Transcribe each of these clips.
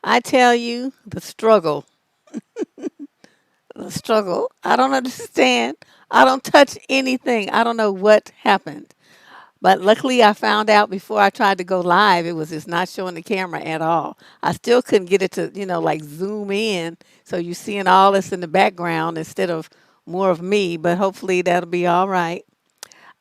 I tell you, the struggle. I don't understand. I don't touch anything. I don't know what happened. But luckily, I found out before I tried to go live, it was just not showing the camera at all. I still couldn't get it to, like zoom in. So you're seeing all this in the background instead of more of me. But hopefully, that'll be all right.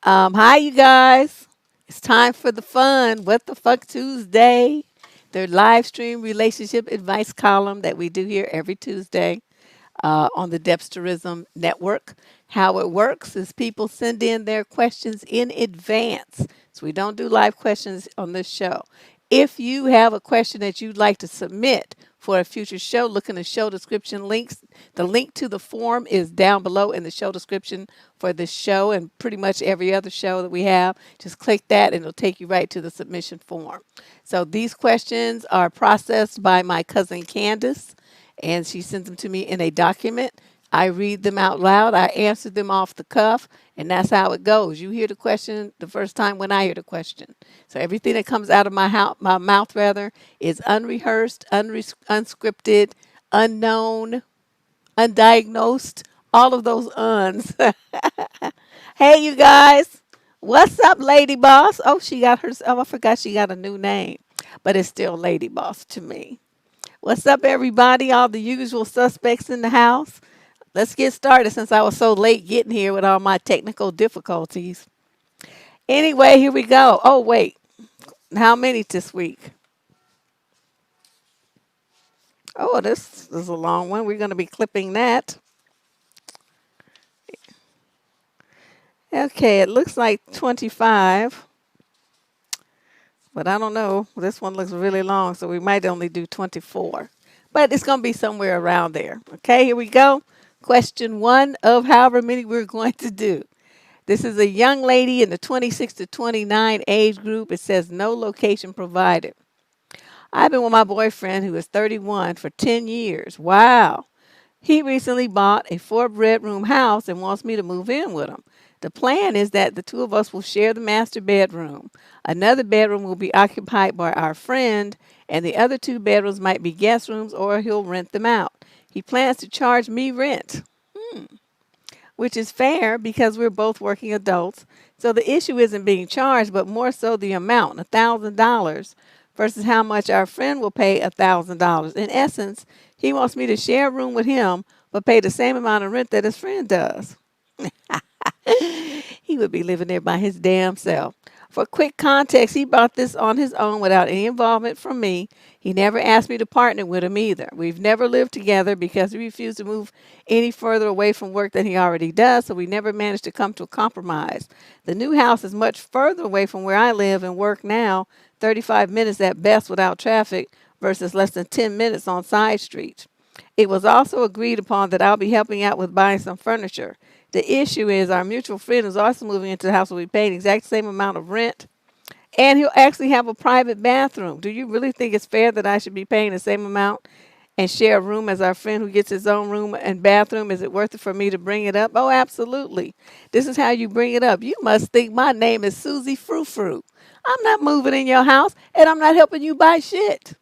Hi, you guys. It's time for the fun. What the fuck Tuesday? The live stream relationship advice column that we do here every Tuesday on the Depsterism Network. How it works is people send in their questions in advance. So we don't do live questions on this show. If you have a question that you'd like to submit for a future show, look in the show description links. The link to the form is down below in the show description for this show and pretty much every other show that we have. Just click that and it'll take you right to the submission form. So these questions are processed by my cousin Candace and she sends them to me in a document. I read them out loud. I answer them off the cuff, and that's how it goes. You hear the question the first time when I hear the question. So everything that comes out of my mouth rather, is unrehearsed, unscripted, unknown, undiagnosed, all of those uns. Hey, you guys. What's up, Lady Boss? Oh, she got her. Oh, I forgot she got a new name, but it's still Lady Boss to me. What's up, everybody? All the usual suspects in the house. Let's get started since I was so late getting here with all my technical difficulties. Anyway, here we go. Oh, wait. How many this week? Oh, this is a long one. We're going to be clipping that. Okay, it looks like 25, but I don't know. This one looks really long, so we might only do 24. But it's going to be somewhere around there. Okay, here we go. Question one of however many we're going to do. This is a young lady in the 26 to 29 age group. It says no location provided. I've been with my boyfriend, who is 31, for 10 years. Wow. He recently bought a 4-bedroom house and wants me to move in with him. The plan is that the two of us will share the master bedroom. Another bedroom will be occupied by our friend, and the other 2 bedrooms might be guest rooms or he'll rent them out. He plans to charge me rent, which is fair because we're both working adults. So the issue isn't being charged, but more so the amount, $1,000, versus how much our friend will pay $1,000. In essence, he wants me to share a room with him, but pay the same amount of rent that his friend does. He would be living there by his damn self. For quick context, he bought this on his own without any involvement from me. He never asked me to partner with him either. We've never lived together because he refused to move any further away from work than he already does, so we never managed to come to a compromise. The new house is much further away from where I live and work now, 35 minutes at best without traffic versus less than 10 minutes on side streets. It was also agreed upon that I'll be helping out with buying some furniture. The issue is our mutual friend is also moving into the house, will be paying the exact same amount of rent, and he'll actually have a private bathroom. Do you really think it's fair that I should be paying the same amount and share a room as our friend who gets his own room and bathroom? Is it worth it for me to bring it up? Oh, absolutely. This is how you bring it up. You must think my name is Susie Frou Frou. I'm not moving in your house, and I'm not helping you buy shit.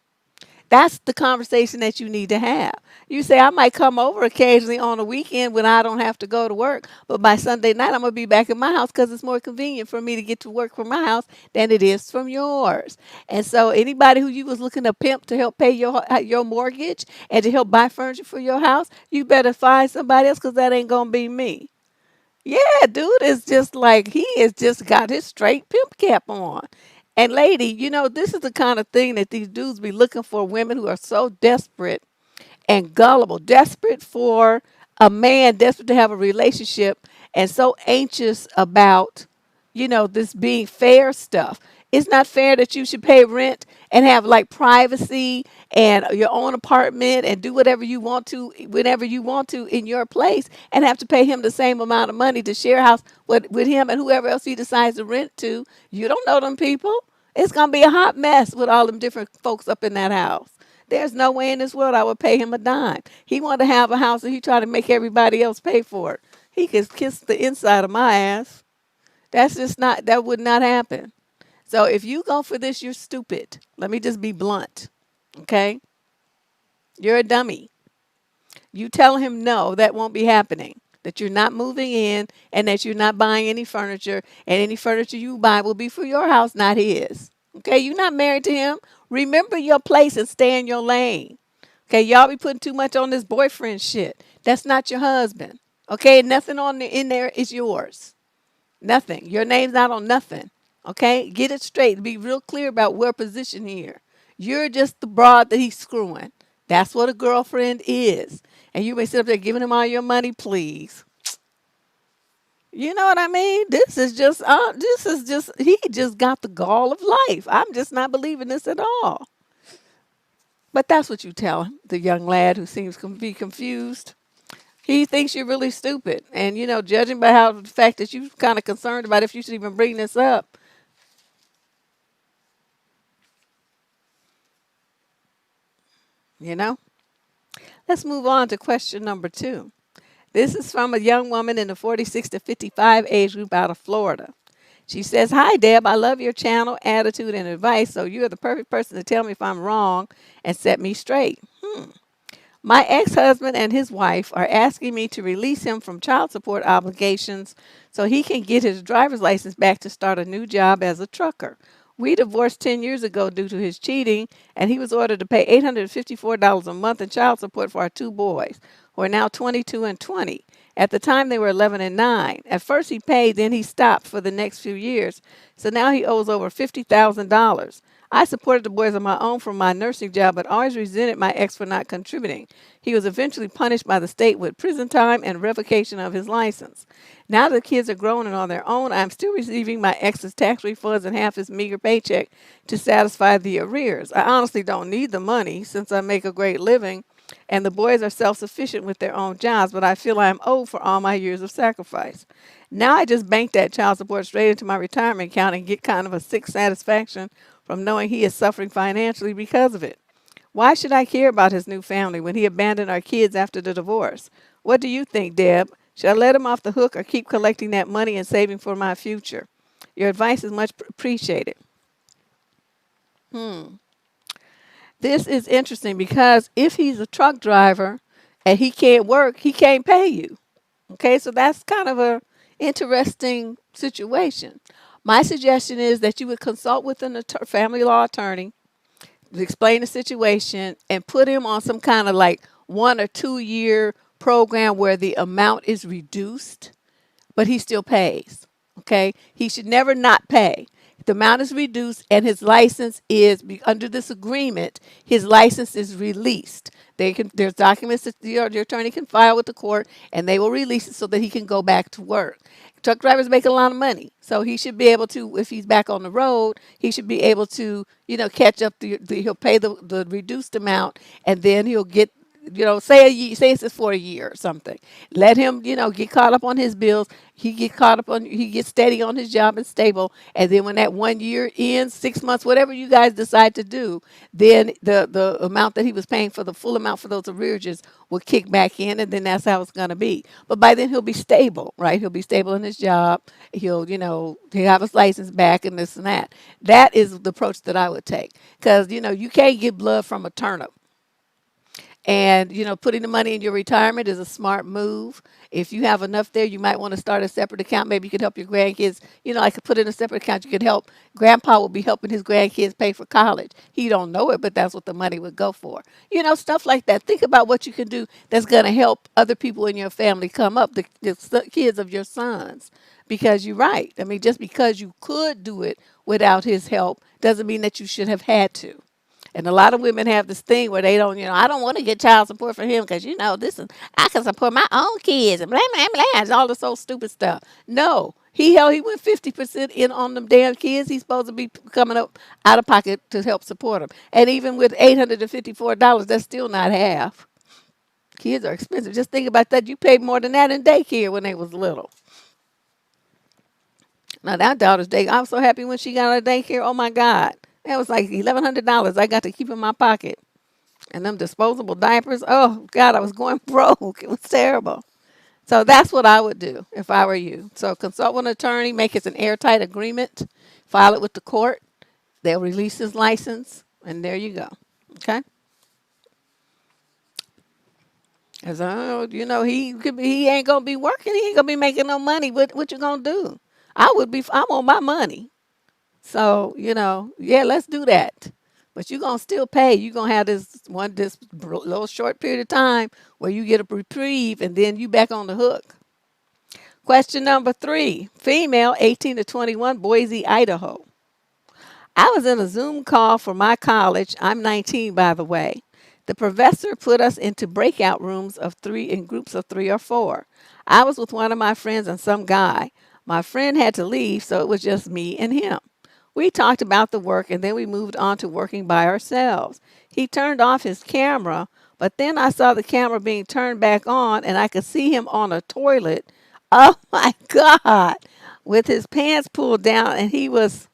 That's the conversation that you need to have. You say, I might come over occasionally on a weekend when I don't have to go to work, but by Sunday night, I'm going to be back in my house because it's more convenient for me to get to work from my house than it is from yours. And so anybody who you was looking to pimp to help pay your mortgage and to help buy furniture for your house, you better find somebody else because that ain't going to be me. Yeah, dude is just like, he has just got his straight pimp cap on. And lady, this is the kind of thing that these dudes be looking for, women who are so desperate and gullible, desperate for a man, desperate to have a relationship, and so anxious about, this being fair stuff. It's not fair that you should pay rent and have like privacy and your own apartment and do whatever you want to, whenever you want to in your place, and have to pay him the same amount of money to share a house with him and whoever else he decides to rent to. You don't know them people. It's going to be a hot mess with all them different folks up in that house. There's no way in this world I would pay him a dime. He wanted to have a house and he tried to make everybody else pay for it. He could kiss the inside of my ass. That would not happen. So if you go for this, you're stupid. Let me just be blunt. Okay? You're a dummy. You tell him no, that won't be happening. That you're not moving in and that you're not buying any furniture, and any furniture you buy will be for your house, not his. Okay, you're not married to him. Remember your place and stay in your lane. Okay, y'all be putting too much on this boyfriend shit. That's not your husband. Okay, nothing on in there is yours. Nothing. Your name's not on nothing. Okay, get it straight. Be real clear about where position here. You're just the broad that he's screwing. That's what a girlfriend is. And you may sit up there giving him all your money, please. You know what I mean? He just got the gall of life. I'm just not believing this at all. But that's what you tell him, the young lad who seems to be confused. He thinks you're really stupid. And, judging by how the fact that you're kind of concerned about if you should even bring this up, you know? Let's move on to question number 2. This is from a young woman in the 46 to 55 age group out of Florida. She says, "Hi, Deb. I love your channel, attitude, and advice. So you're the perfect person to tell me if I'm wrong and set me straight. My ex-husband and his wife are asking me to release him from child support obligations so he can get his driver's license back to start a new job as a trucker. We divorced 10 years ago due to his cheating, and he was ordered to pay $854 a month in child support for our 2 boys, who are now 22 and 20. At the time, they were 11 and 9. At first, he paid, then he stopped for the next few years. So now he owes over $50,000. I supported the boys on my own from my nursing job, but always resented my ex for not contributing. He was eventually punished by the state with prison time and revocation of his license. Now the kids are grown and on their own, I'm still receiving my ex's tax refunds and half his meager paycheck to satisfy the arrears. I honestly don't need the money since I make a great living, and the boys are self-sufficient with their own jobs, but I feel I am owed for all my years of sacrifice. Now I just bank that child support straight into my retirement account and get kind of a sick satisfaction from knowing he is suffering financially because of it. Why should I care about his new family when he abandoned our kids after the divorce? What do you think, Deb? Should I let him off the hook or keep collecting that money and saving for my future? Your advice is much appreciated." Hmm. This is interesting because if he's a truck driver and he can't work, he can't pay you. Okay, so that's kind of a interesting situation. My suggestion is that you would consult with an family law attorney, explain the situation, and put him on some kind of like 1 or 2 year program where the amount is reduced, but he still pays. Okay, he should never not pay. The amount is reduced, and his license is under this agreement. His license is released. There's documents that your attorney can file with the court, and they will release it so that he can go back to work. Truck drivers make a lot of money, so he should be able to, if he's back on the road, he should be able to, catch up. He'll pay the reduced amount, and then he'll get, say it's for a year or something. Let him, get caught up on his bills. He gets steady on his job and stable. And then when that 1 year ends, 6 months, whatever you guys decide to do, then the amount that he was paying for the full amount for those arrearages will kick back in, and then that's how it's going to be. But by then he'll be stable, right? He'll be stable in his job. He'll have his license back and this and that. That is the approach that I would take, because you can't get blood from a turnip. And, putting the money in your retirement is a smart move. If you have enough there, you might want to start a separate account. Maybe you could help your grandkids. I could put in a separate account. You could help. Grandpa will be helping his grandkids pay for college. He don't know it, but that's what the money would go for. Stuff like that. Think about what you can do that's going to help other people in your family come up, the kids of your sons. Because you're right. I mean, just because you could do it without his help doesn't mean that you should have had to. And a lot of women have this thing where they don't, I don't want to get child support for him because, I can support my own kids and blah, blah, blah, and all this old stupid stuff. No, he went 50% in on them damn kids. He's supposed to be coming up out of pocket to help support them. And even with $854, that's still not half. Kids are expensive. Just think about that. You paid more than that in daycare when they was little. Now, that daughter's daycare, I was so happy when she got out of daycare. Oh, my God. That was like $1,100 I got to keep in my pocket. And them disposable diapers, oh, God, I was going broke. It was terrible. So that's what I would do if I were you. So consult with an attorney, make it an airtight agreement, file it with the court. They'll release his license, and there you go. Okay? Cause he ain't gonna be working. He ain't gonna be making no money. What you gonna do? I'm on my money. So, yeah, let's do that. But you're going to still pay. You're going to have this little short period of time where you get a reprieve and then you back on the hook. Question number 3, female, 18 to 21, Boise, Idaho. I was in a Zoom call for my college. I'm 19, by the way. The professor put us into breakout rooms of 3 in groups of 3 or 4. I was with one of my friends and some guy. My friend had to leave, so it was just me and him. We talked about the work and then we moved on to working by ourselves. He turned off his camera, but then I saw the camera being turned back on and I could see him on a toilet. Oh my God! With his pants pulled down and he was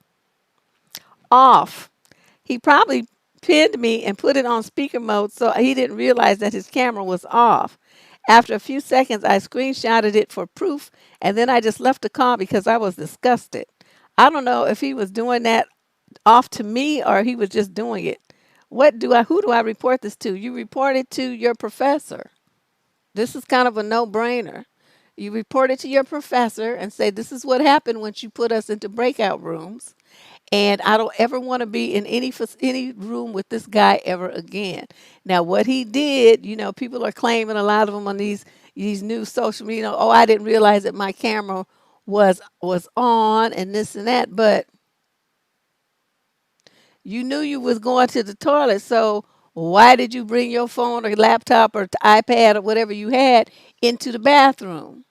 off. He probably pinned me and put it on speaker mode so he didn't realize that his camera was off. After a few seconds, I screenshotted it for proof and then I just left the call because I was disgusted. I don't know if he was doing that off to me or he was just doing it. Who do I report this to? You report it to your professor. This is kind of a no-brainer. You report it to your professor and say, this is what happened when you put us into breakout rooms. And I don't ever want to be in any room with this guy ever again. Now, what he did, people are claiming, a lot of them on these new social media. Oh, I didn't realize that my camera was on and this and that, but you knew you was going to the toilet, so why did you bring your phone or laptop or iPad or whatever you had into the bathroom?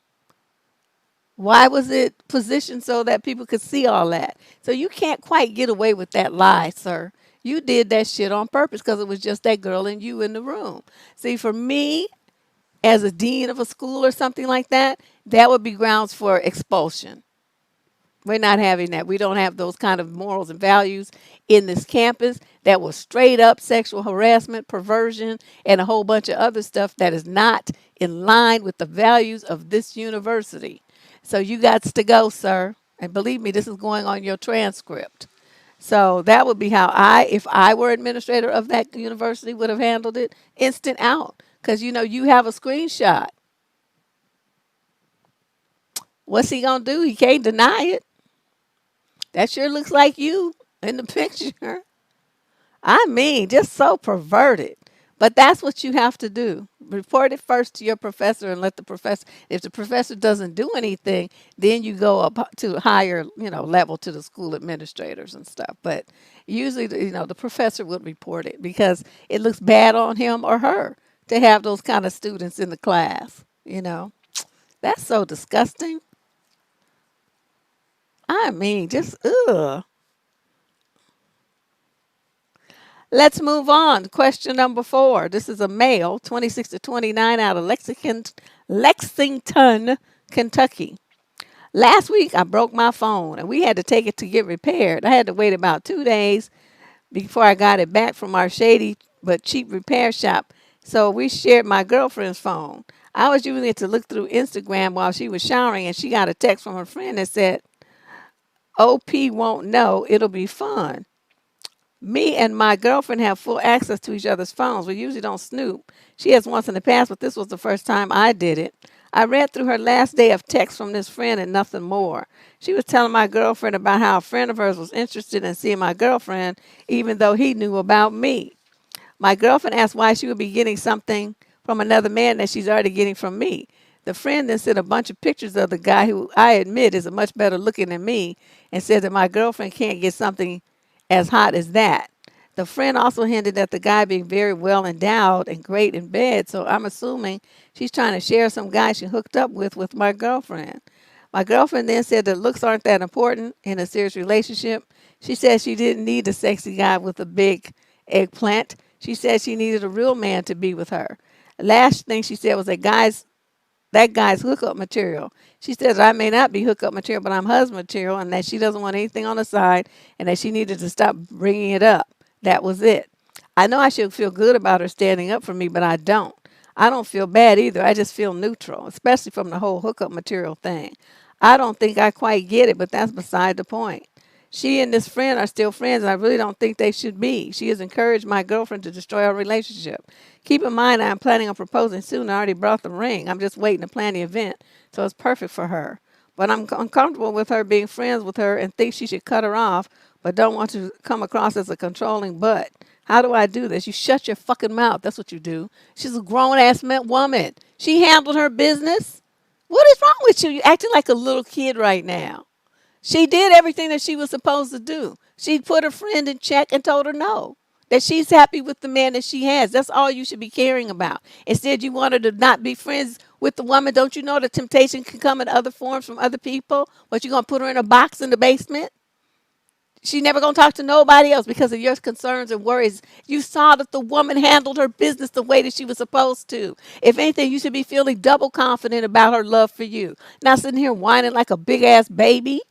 Why was it positioned so that people could see all that? So you can't quite get away with that lie, sir. You did that shit on purpose because it was just that girl and you in the room. See, for me, as a dean of a school or something like that, that would be grounds for expulsion. We're not having that. We don't have those kind of morals and values in this campus. That was straight up sexual harassment, perversion, and a whole bunch of other stuff that is not in line with the values of this university. So you got to go, sir. And believe me, this is going on your transcript. So that would be how if I were administrator of that university, would have handled it. Instant out. Because, you have a screenshot. What's he going to do? He can't deny it. That sure looks like you in the picture. I mean, just so perverted. But that's what you have to do. Report it first to your professor and let the professor, if the professor doesn't do anything, then you go up to higher, level to the school administrators and stuff. But usually, the professor would report it because it looks bad on him or her to have those kind of students in the class. That's so disgusting. I mean, just ugh. Let's move on. Question number 4. This is a male, 26 to 29, out of Lexington, Kentucky. Last week, I broke my phone and we had to take it to get repaired. I had to wait about 2 days before I got it back from our shady but cheap repair shop. So we shared my girlfriend's phone. I was using it to look through Instagram while she was showering and she got a text from her friend that said, OP won't know, it'll be fun. Me and my girlfriend have full access to each other's phones. We usually don't snoop. She has once in the past, but this was the first time I did it. I read through her last day of text from this friend and nothing more. She was telling my girlfriend about how a friend of hers was interested in seeing my girlfriend, even though he knew about me. My girlfriend asked why she would be getting something from another man that she's already getting from me. The friend then sent a bunch of pictures of the guy who I admit is a much better looking than me and said that my girlfriend can't get something as hot as that. The friend also hinted at the guy being very well endowed and great in bed, so I'm assuming she's trying to share some guy she hooked up with my girlfriend. My girlfriend then said that looks aren't that important in a serious relationship. She said she didn't need a sexy guy with a big eggplant. She said she needed a real man to be with her. Last thing she said was that guy's hookup material. She says I may not be hookup material, but I'm husband material, and that she doesn't want anything on the side, and that she needed to stop bringing it up. That was it. I know I should feel good about her standing up for me, but I don't. I don't feel bad either. I just feel neutral, especially from the whole hookup material thing. I don't think I quite get it, but that's beside the point. She and this friend are still friends, and I really don't think they should be. She has encouraged my girlfriend to destroy our relationship. Keep in mind, I'm planning on proposing soon. I already brought the ring. I'm just waiting to plan the event, so it's perfect for her. But I'm uncomfortable with her being friends with her and think she should cut her off, but don't want to come across as a controlling butt. How do I do this? You shut your fucking mouth. That's what you do. She's a grown ass woman. She handled her business. What is wrong with you? You're acting like a little kid right now. She did everything that she was supposed to do. She put her friend in check and told her no, that she's happy with the man that she has. That's all you should be caring about. Instead, you want her to not be friends with the woman. Don't you know the temptation can come in other forms from other people? But you're going to put her in a box in the basement? She never going to talk to nobody else because of your concerns and worries. You saw that the woman handled her business the way that she was supposed to. If anything, you should be feeling double confident about her love for you. Not sitting here whining like a big ass baby.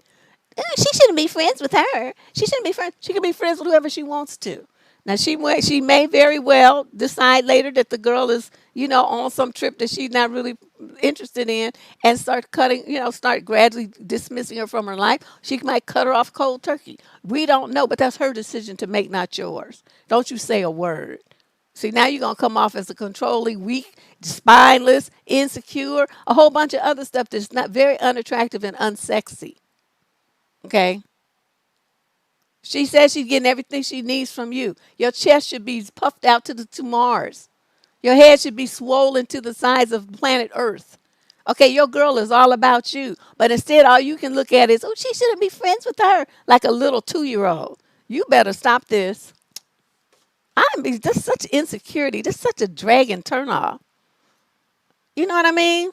She shouldn't be friends with her. She shouldn't be friends. She can be friends with whoever she wants to. Now she may very well decide later that the girl is, on some trip that she's not really interested in, and start cutting, start gradually dismissing her from her life. She might cut her off cold turkey. We don't know, but that's her decision to make, not yours. Don't you say a word. See, now you're going to come off as a controlling, weak, spineless, insecure, a whole bunch of other stuff that's not very unattractive and unsexy. Okay? She says she's getting everything she needs from you. Your chest should be puffed out to Mars. Your head should be swollen to the size of planet Earth. Okay, your girl is all about you. But instead, all you can look at is, oh, she shouldn't be friends with her, like a little 2-year-old. You better stop this. This is such insecurity. This is such a dragon turnoff. You know what I mean?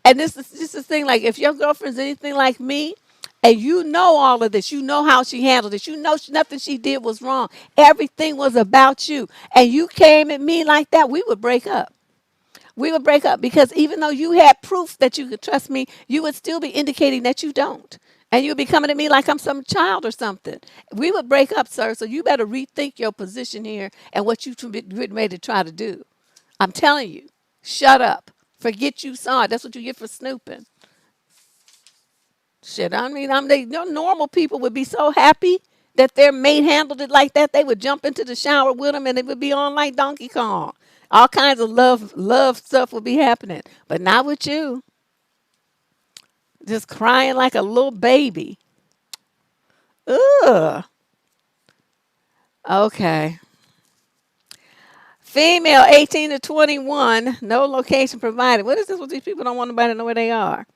And this is just the thing, like if your girlfriend's anything like me, and you know all of this, you know how she handled it, you know nothing she did was wrong. Everything was about you. And you came at me like that, we would break up. We would break up because even though you had proof that you could trust me, you would still be indicating that you don't. And you'd be coming at me like I'm some child or something. We would break up, sir. So you better rethink your position here and what you're getting ready to try to do. I'm telling you, shut up. Forget you saw it. That's what you get for snooping. Shit, I mean, normal people would be so happy that their mate handled it like that. They would jump into the shower with them, and it would be on like Donkey Kong. All kinds of love stuff would be happening, but not with you. Just crying like a little baby. Ugh. Okay. Female, 18 to 21, no location provided. What is this with these people don't want nobody to know where they are?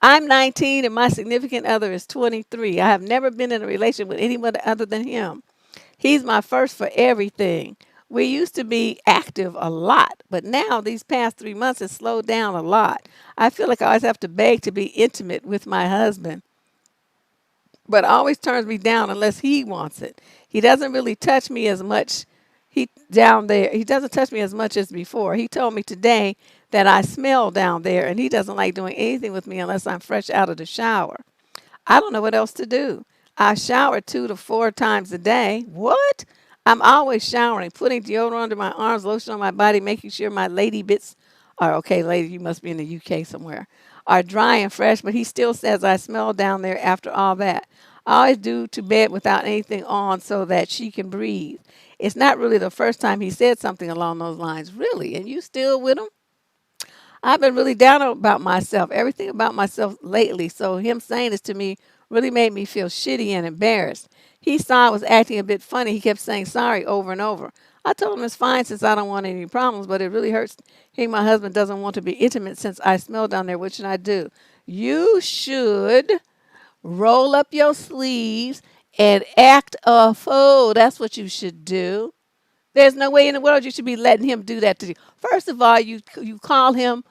I'm 19 and my significant other is 23. I have never been in a relationship with anyone other than him. He's my first for everything. We used to be active a lot, but now these past 3 months has slowed down a lot. I feel like I always have to beg to be intimate with my husband, but always turns me down unless he wants it. He doesn't really touch me as much. He doesn't touch me as much as before. He told me today that I smell down there, and he doesn't like doing anything with me unless I'm fresh out of the shower. I don't know what else to do. I shower 2 to 4 times a day. What? I'm always showering, putting deodorant under my arms, lotion on my body, making sure my lady bits are okay. Lady, you must be in the UK somewhere. Are dry and fresh, but he still says I smell down there after all that. I always do to bed without anything on so that she can breathe. It's not really the first time he said something along those lines. Really? And you still with him? I've been really down about myself, everything about myself lately. So him saying this to me really made me feel shitty and embarrassed. He saw I was acting a bit funny. He kept saying sorry over and over. I told him it's fine since I don't want any problems, but it really hurts hearing my husband doesn't want to be intimate since I smell down there. What should I do? You should roll up your sleeves and act a fool. That's what you should do. There's no way in the world you should be letting him do that to you. First of all, you call him,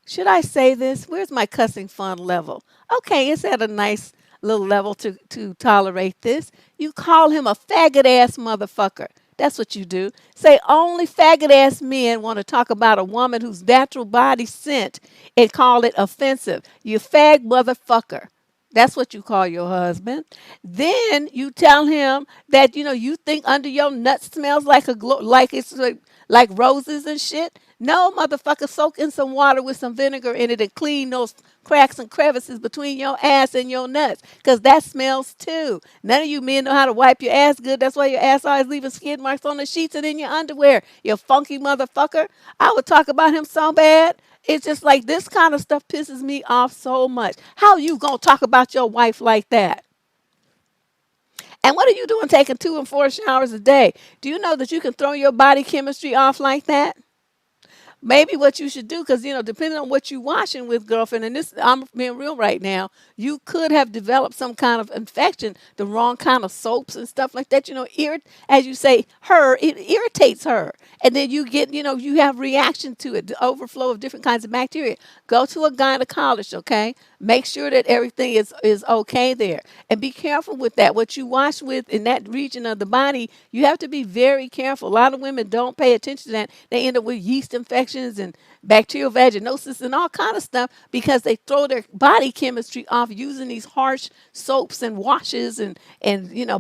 should I say this? Where's my cussing fun level? Okay, it's at a nice little level to tolerate this. You call him a faggot ass motherfucker. That's what you do. Say only faggot ass men want to talk about a woman whose natural body scent and call it offensive. You fag motherfucker. That's what you call your husband. Then you tell him that you think under your nut smells like like it's like roses and shit. No, motherfucker, soak in some water with some vinegar in it and clean those cracks and crevices between your ass and your nuts, because that smells too. None of you men know how to wipe your ass good. That's why your ass always leaving skid marks on the sheets and in your underwear, you funky motherfucker. I would talk about him so bad. It's just like this kind of stuff pisses me off so much. How you gonna talk about your wife like that? And what are you doing taking 2 and 4 showers a day? Do you know that you can throw your body chemistry off like that? Maybe what you should do, because depending on what you washing with, girlfriend, and this, I'm being real right now, you could have developed some kind of infection, the wrong kind of soaps and stuff like that. As you say, it irritates her, and then you get, you have reaction to it, the overflow of different kinds of bacteria. Go to a gynecologist, okay? Make sure that everything is okay there, and be careful with that. What you wash with in that region of the body, you have to be very careful. A lot of women don't pay attention to that. They end up with yeast infections and bacterial vaginosis and all kind of stuff because they throw their body chemistry off using these harsh soaps and washes and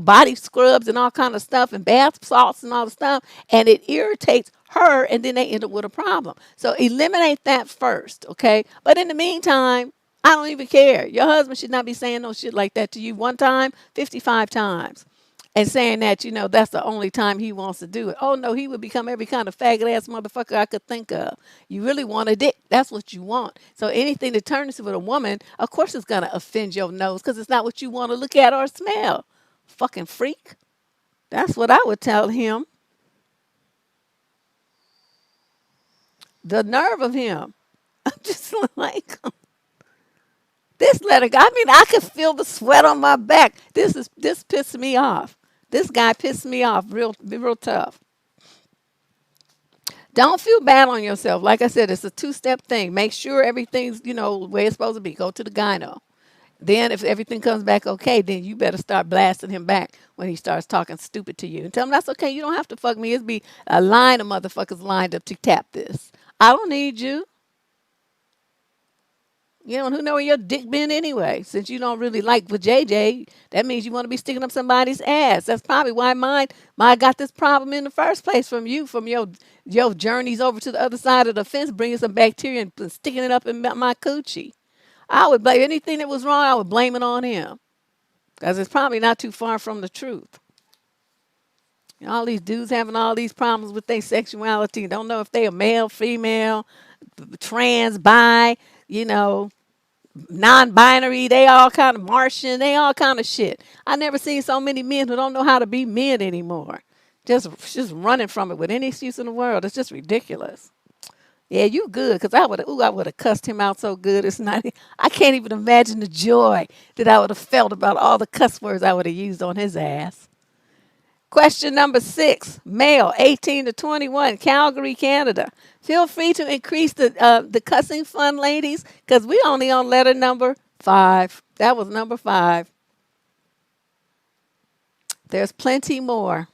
body scrubs and all kind of stuff and bath salts and all the stuff, and it irritates her, and then they end up with a problem. So eliminate that first, okay? But in the meantime, I don't even care. Your husband should not be saying no shit like that to you one time, 55 times. And saying that, that's the only time he wants to do it. Oh, no, he would become every kind of faggot ass motherfucker I could think of. You really want a dick. That's what you want. So anything that turns with a woman, of course, it's going to offend your nose because it's not what you want to look at or smell. Fucking freak. That's what I would tell him. The nerve of him. I'm just like, this letter guy, I mean, I could feel the sweat on my back. This pissed me off. This guy pissed me off real tough. Don't feel bad on yourself. Like I said, it's a two-step thing. Make sure everything's, the way it's supposed to be. Go to the gyno. Then if everything comes back okay, then you better start blasting him back when he starts talking stupid to you. And tell him that's okay. You don't have to fuck me. It's be a line of motherfuckers lined up to tap this. I don't need you. Who know where your dick been anyway? Since you don't really like with JJ, that means you want to be sticking up somebody's ass. That's probably why mine got this problem in the first place from you, from your journeys over to the other side of the fence, bringing some bacteria and sticking it up in my coochie. I would blame anything that was wrong. I would blame it on him, because it's probably not too far from the truth. All these dudes having all these problems with their sexuality, don't know if they are male, female, trans, bi, non-binary, they all kind of Martian, they all kind of shit. I never seen so many men who don't know how to be men anymore. Just running from it with any excuse in the world. It's just ridiculous. Yeah, you good, because I would have cussed him out so good. It's not, I can't even imagine the joy that I would have felt about all the cuss words I would have used on his ass. Question number 6, male, 18 to 21, Calgary, Canada. Feel free to increase the cussing fun, ladies, because we only on letter number 5. That was number 5. There's plenty more.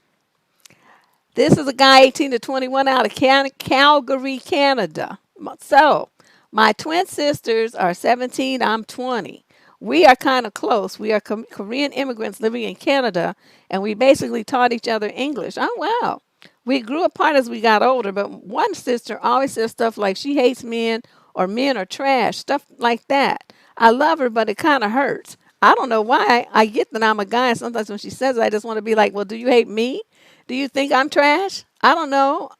This is a guy 18 to 21 out of Calgary, Canada. So, my twin sisters are 17, I'm 20. We are kind of close. We are Korean immigrants living in Canada, and we basically taught each other English. Oh, wow. We grew apart as we got older, but one sister always says stuff like she hates men or men are trash, stuff like that. I love her, but it kind of hurts. I don't know why. I get that I'm a guy, and sometimes when she says it, I just want to be like, well, do you hate me? Do you think I'm trash? I don't know.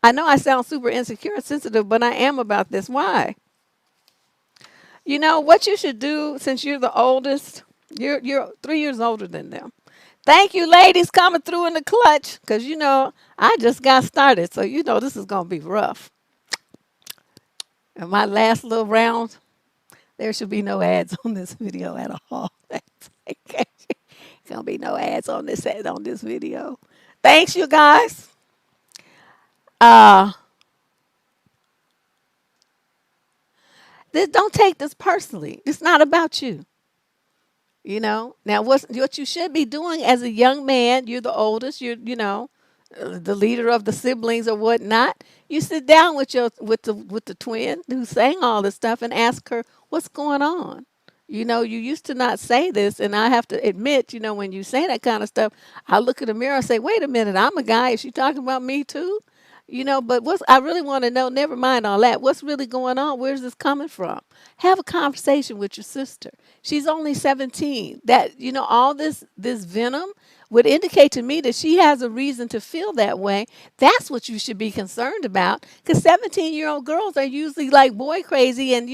I know I sound super insecure and sensitive, but I am about this. Why? What you should do, since you're the oldest, you're 3 years older than them. Thank you, ladies, coming through in the clutch, because I just got started, so this is going to be rough. And my last little round, there should be no ads on this video at all. There's going to be no ads on this video. Thanks, you guys. Don't take this personally. It's not about you. Now what you should be doing as a young man, you're the oldest, you're the leader of the siblings or whatnot. You sit down with the twin who's saying all this stuff and ask her what's going on. You used to not say this, and I have to admit, when you say that kind of stuff, I look in the mirror and say, wait a minute, I'm a guy. Is she talking about me too? But I really want to know, never mind all that. What's really going on? Where's this coming from? Have a conversation with your sister. She's only 17. All this venom would indicate to me that she has a reason to feel that way. That's what you should be concerned about, because 17-year-old girls are usually like boy crazy, and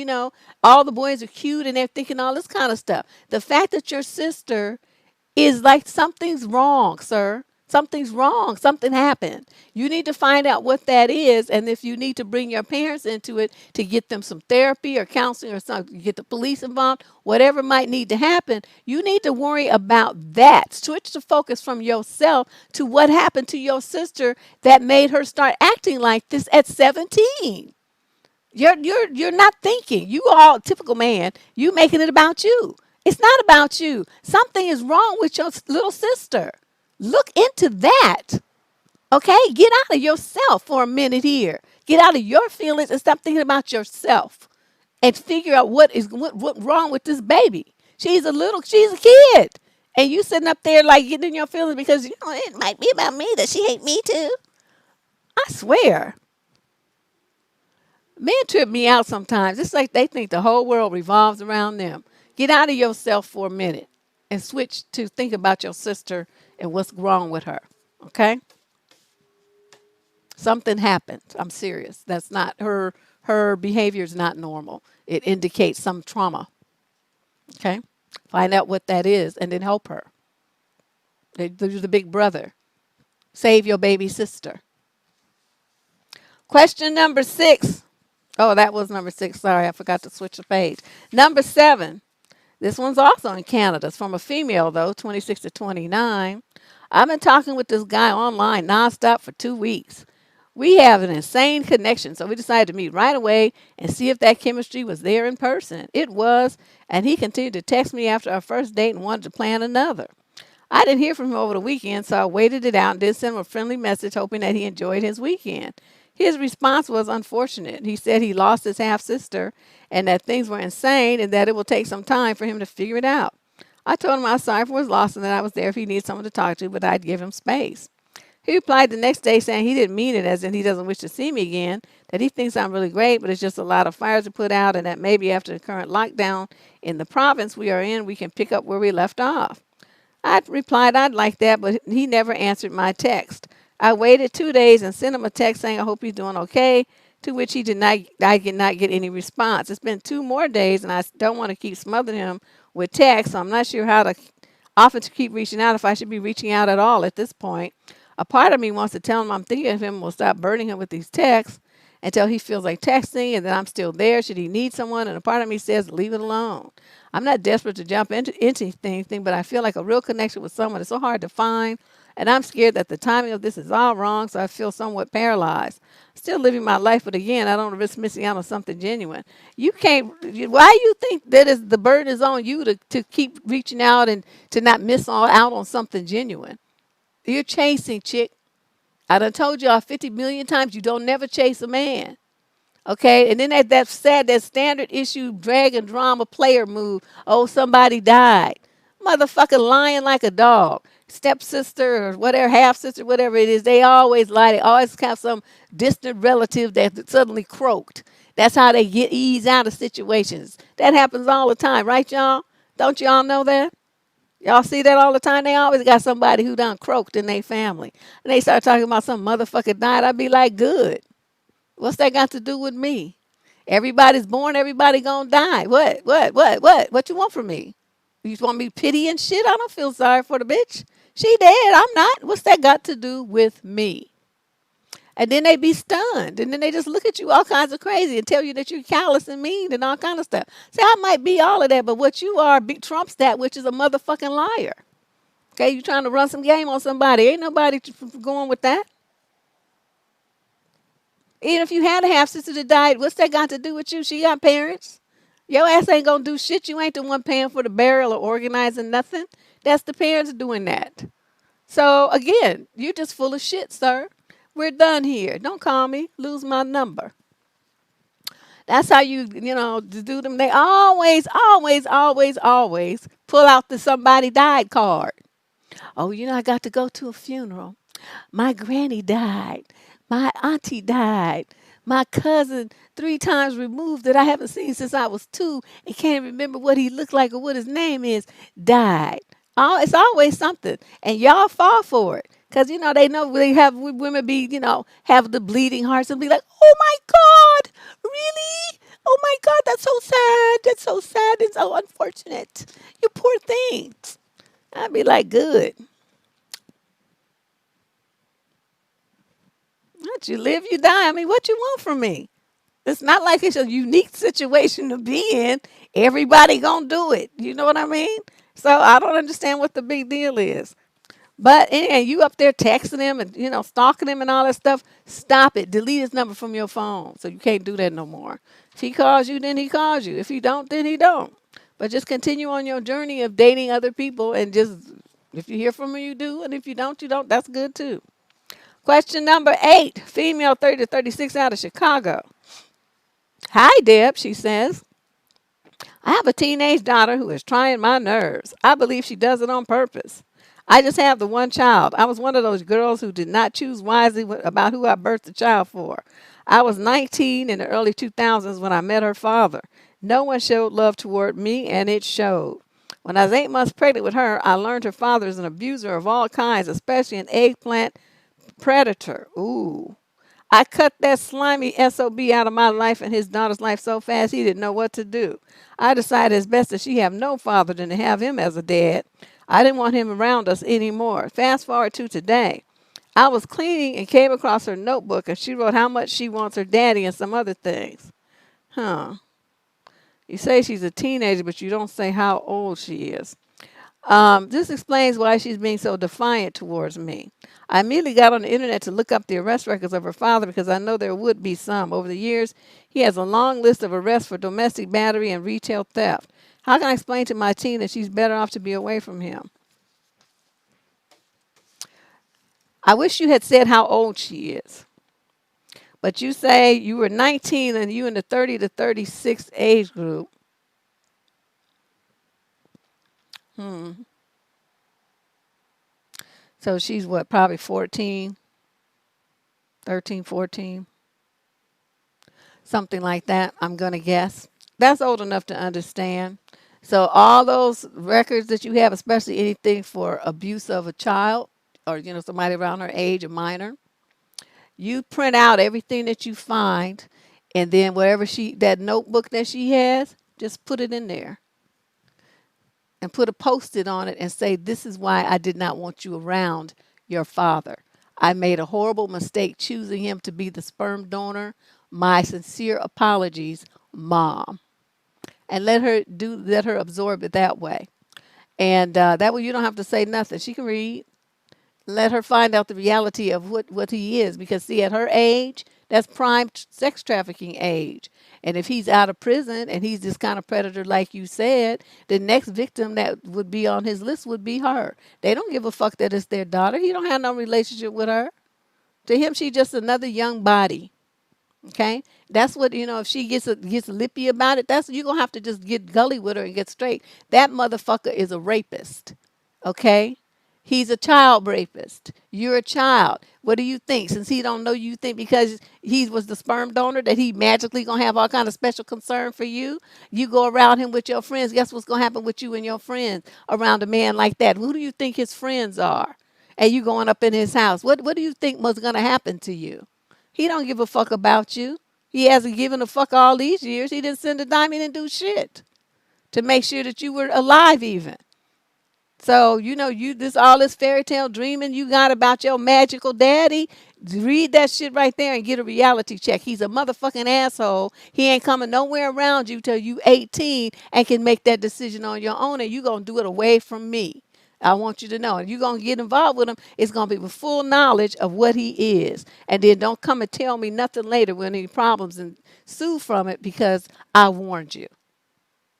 all the boys are cute and they're thinking all this kind of stuff. The fact that your sister is like, something's wrong, sir. Something's wrong. Something happened. You need to find out what that is. And if you need to bring your parents into it to get them some therapy or counseling or something, get the police involved, whatever might need to happen, you need to worry about that. Switch the focus from yourself to what happened to your sister that made her start acting like this at 17. You're not thinking. You all typical man. You making it about you. It's not about you. Something is wrong with your little sister. Look into that. Okay? Get out of yourself for a minute here. Get out of your feelings and stop thinking about yourself. And figure out what wrong with this baby. She's a kid. And you sitting up there like getting in your feelings because it might be about me that she hate me too. I swear. Men trip me out sometimes. It's like they think the whole world revolves around them. Get out of yourself for a minute and switch to think about your sister and what's wrong with her. Okay? Something happened. I'm serious. That's not her behavior is not normal. It indicates some trauma. Okay? Find out what that is and then help her. Do the big brother. Save your baby sister. Question number 6. Oh, that was number 6. Sorry, I forgot to switch the page. Number 7. This one's also in Canada. It's from a female, though, 26 to 29. I've been talking with this guy online nonstop for 2 weeks. We have an insane connection, so we decided to meet right away and see if that chemistry was there in person. It was, and he continued to text me after our first date and wanted to plan another. I didn't hear from him over the weekend, so I waited it out and did send him a friendly message hoping that he enjoyed his weekend. His response was unfortunate. He said he lost his half-sister and that things were insane and that it will take some time for him to figure it out. I told him I was sorry for his loss and that I was there if he needed someone to talk to, but I'd give him space. He replied the next day saying he didn't mean it, as in he doesn't wish to see me again, that he thinks I'm really great, but it's just a lot of fires to put out, and that maybe after the current lockdown in the province we are in, we can pick up where we left off. I replied I'd like that, but he never answered my text. I waited 2 days and sent him a text saying I hope he's doing okay, to which I did not get any response. It's been 2 more days, and I don't want to keep smothering him with texts, so I'm not sure how to often to keep reaching out, if I should be reaching out at all at this point. A part of me wants to tell him I'm thinking of him and will stop burdening him with these texts until he feels like texting and that I'm still there should he need someone. And a part of me says, leave it alone. I'm not desperate to jump into anything, but I feel like a real connection with someone is so hard to find. And I'm scared that the timing of this is all wrong, so I feel somewhat paralyzed. Still living my life, but again, I don't risk missing out on something genuine. You can't, why you think that the burden is on you to keep reaching out and to not miss out on something genuine? You're chasing, chick. I done told y'all 50 million times you don't never chase a man. Okay? And then that standard issue drag and drama player move. Oh, somebody died. Motherfucker lying like a dog. Stepsister or whatever, half sister, whatever it is, they always lie. They always have some distant relative that suddenly croaked. That's how they get ease out of situations. That happens all the time, right, y'all? Don't y'all know that? Y'all see that all the time? They always got somebody who done croaked in their family. And they start talking about some motherfucker died. I'd be like, good. What's that got to do with me? Everybody's born, everybody gonna die. What? What you want from me? You want me pity and shit? I don't feel sorry for the bitch. She dead, I'm not. What's that got to do with me? And then they be stunned. And then they just look at you all kinds of crazy and tell you that you're callous and mean and all kind of stuff. See, I might be all of that, but what you are trumps that, which is a motherfucking liar. Okay, you trying to run some game on somebody. Ain't nobody going with that. Even if you had a half-sister that died, what's that got to do with you? She got parents. Your ass ain't going to do shit. You ain't the one paying for the burial or organizing nothing. That's the parents doing that. So, again, you're just full of shit, sir. We're done here. Don't call me. Lose my number. That's how you do them. They always pull out the somebody died card. Oh, I got to go to a funeral. My granny died. My auntie died. My cousin, 3 times removed, that I haven't seen since I was 2 and can't remember what he looked like or what his name is, died. It's always something. And y'all fall for it. Because, they know they have women be, have the bleeding hearts and be like, oh my God, really? Oh my God, that's so sad. That's so sad and so unfortunate. You poor thing. I'd be like, good. Let you live, you die. I mean, what you want from me? It's not like it's a unique situation to be in. Everybody gonna do it. You know what I mean? So I don't understand what the big deal is. But and you up there texting him and stalking him and all that stuff. Stop it. Delete his number from your phone. So you can't do that no more. If he calls you, then he calls you. If he don't, then he don't. But just continue on your journey of dating other people and just if you hear from him, you do, and if you don't, you don't. That's good too. Question number 8, female 30 to 36 out of Chicago. Hi, Deb, she says. I have a teenage daughter who is trying my nerves. I believe she does it on purpose. I just have the one child. I was one of those girls who did not choose wisely about who I birthed the child for. I was 19 in the early 2000s when I met her father. No one showed love toward me, and it showed. When I was 8 months pregnant with her, I learned her father is an abuser of all kinds, especially an eggplant predator. Ooh. I cut that slimy SOB out of my life and his daughter's life so fast he didn't know what to do. I decided it's best that she have no father than to have him as a dad. I didn't want him around us anymore. Fast forward to today. I was cleaning and came across her notebook and she wrote how much she wants her daddy and some other things. Huh. You say she's a teenager, but you don't say how old she is. This explains why she's being so defiant towards me. I immediately got on the internet to look up the arrest records of her father because I know there would be some. Over the years, he has a long list of arrests for domestic battery and retail theft. How can I explain to my teen that she's better off to be away from him? I wish you had said how old she is. But you say you were 19 and you in the 30 to 36 age group. Hmm. So she's what, probably 14, 13, 14, something like that, I'm going to guess. That's old enough to understand. So all those records that you have, especially anything for abuse of a child or, somebody around her age, a minor, you print out everything that you find and then wherever that notebook that she has, just put it in there and put a post-it on it and say, this is why I did not want you around your father. I made a horrible mistake choosing him to be the sperm donor. My sincere apologies, Mom. And let her absorb it that way. And that way you don't have to say nothing. She can read. Let her find out the reality of what he is. Because see, at her age, that's prime sex trafficking age. And if he's out of prison and he's this kind of predator like you said, the next victim that would be on his list would be her. They don't give a fuck that it's their daughter. He don't have no relationship with her. To him, she's just another young body. Okay, that's what if she gets lippy about it, that's you're gonna have to just get gully with her and get straight. That motherfucker is a rapist. Okay, he's a child rapist. You're a child. What do you think? Since he don't know you, think because he was the sperm donor that he magically gonna have all kind of special concern for you? You go around him with your friends. Guess what's gonna happen with you and your friends around a man like that? Who do you think his friends are? And you going up in his house? What do you think was gonna happen to you? He don't give a fuck about you. He hasn't given a fuck all these years. He didn't send a dime. He didn't do shit to make sure that you were alive even. So, you this all this fairy tale dreaming you got about your magical daddy. Read that shit right there and get a reality check. He's a motherfucking asshole. He ain't coming nowhere around you till you 18 and can make that decision on your own, and you gonna do it away from me. I want you to know. And you're going to get involved with him. It's going to be with full knowledge of what he is. And then don't come and tell me nothing later when any problems and sue from it because I warned you.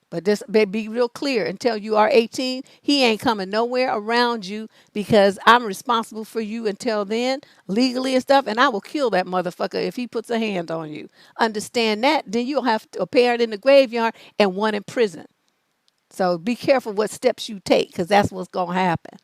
But just be real clear. Until you are 18, he ain't coming nowhere around you because I'm responsible for you until then, legally and stuff. And I will kill that motherfucker if he puts a hand on you. Understand that? Then you'll have a parent in the graveyard and one in prison. So be careful what steps you take because that's what's going to happen.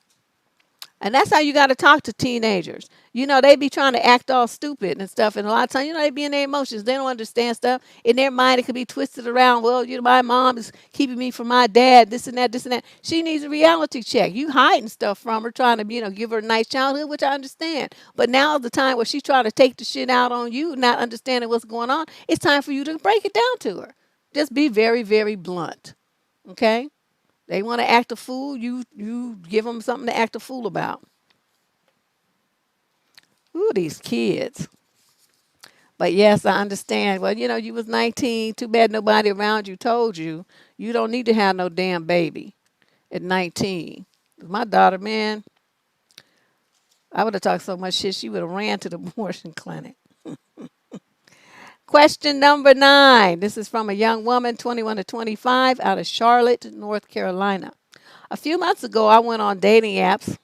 And that's how you got to talk to teenagers. You know, they be trying to act all stupid and stuff. And a lot of times, you know, they be in their emotions. They don't understand stuff. In their mind, it could be twisted around. Well, you know, my mom is keeping me from my dad, this and that, this and that. She needs a reality check. You hiding stuff from her, trying to, you know, give her a nice childhood, which I understand. But now the time where she's trying to take the shit out on you, not understanding what's going on, it's time for you to break it down to her. Just be very, very blunt. Okay? They want to act a fool, you give them something to act a fool about. Ooh, these kids. But yes, I understand. Well, you know, you was 19. Too bad nobody around you told you you don't need to have no damn baby at 19. My daughter, man, I would have talked so much shit she would have ran to the abortion clinic. Question number 9. This is from a young woman, 21 to 25, out of Charlotte, North Carolina. A few months ago, I went on dating apps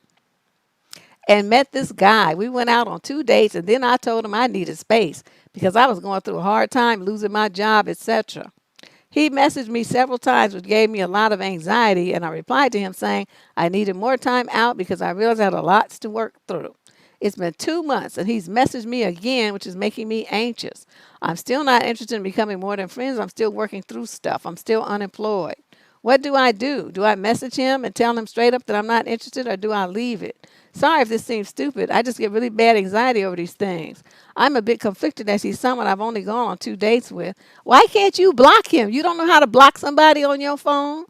and met this guy. We went out on 2 dates, and then I told him I needed space because I was going through a hard time, losing my job, etc. He messaged me several times, which gave me a lot of anxiety, and I replied to him saying I needed more time out because I realized I had a lot to work through. It's been 2 months, and he's messaged me again, which is making me anxious. I'm still not interested in becoming more than friends. I'm still working through stuff. I'm still unemployed. What do I do? Do I message him and tell him straight up that I'm not interested, or do I leave it? Sorry if this seems stupid. I just get really bad anxiety over these things. I'm a bit conflicted as he's someone I've only gone on 2 dates with. Why can't you block him? You don't know how to block somebody on your phone?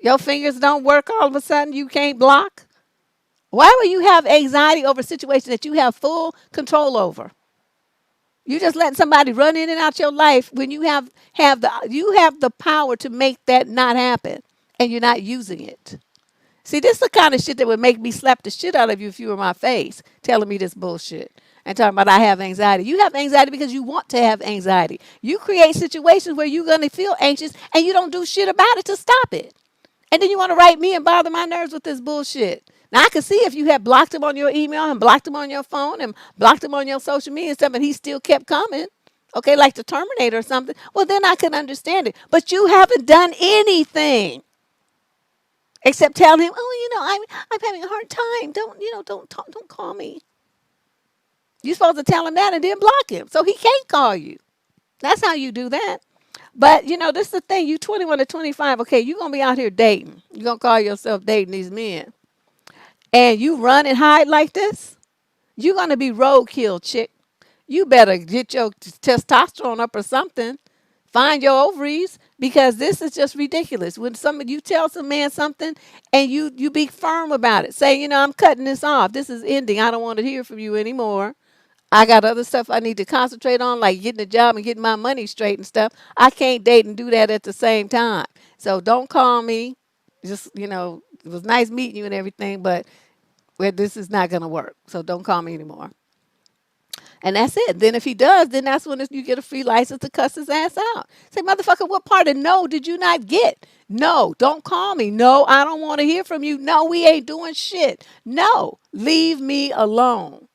Your fingers don't work all of a sudden? You can't block? Why would you have anxiety over a situation that you have full control over? You just letting somebody run in and out your life when you have the power to make that not happen, and you're not using it. See, this is the kind of shit that would make me slap the shit out of you if you were my face, telling me this bullshit and talking about I have anxiety. You have anxiety because you want to have anxiety. You create situations where you're going to feel anxious and you don't do shit about it to stop it. And then you want to write me and bother my nerves with this bullshit. Now, I can see if you had blocked him on your email and blocked him on your phone and blocked him on your social media and stuff, and he still kept coming, okay, like the Terminator or something, well, then I can understand it. But you haven't done anything except tell him, oh, I'm having a hard time. Don't call me. You're supposed to tell him that and then block him so he can't call you. That's how you do that. But, this is the thing. You 21 to 25, okay, you're going to be out here dating. You're going to call yourself dating these men. And you run and hide like this, you're going to be roadkill, chick. You better get your testosterone up or something. Find your ovaries, because this is just ridiculous. When you tell some man something and you be firm about it. Say, I'm cutting this off. This is ending. I don't want to hear from you anymore. I got other stuff I need to concentrate on, like getting a job and getting my money straight and stuff. I can't date and do that at the same time. So don't call me. Just, it was nice meeting you and everything, but this is not going to work. So don't call me anymore. And that's it. Then if he does, then that's when you get a free license to cuss his ass out. Say, motherfucker, what part of no did you not get? No, don't call me. No, I don't want to hear from you. No, we ain't doing shit. No, leave me alone.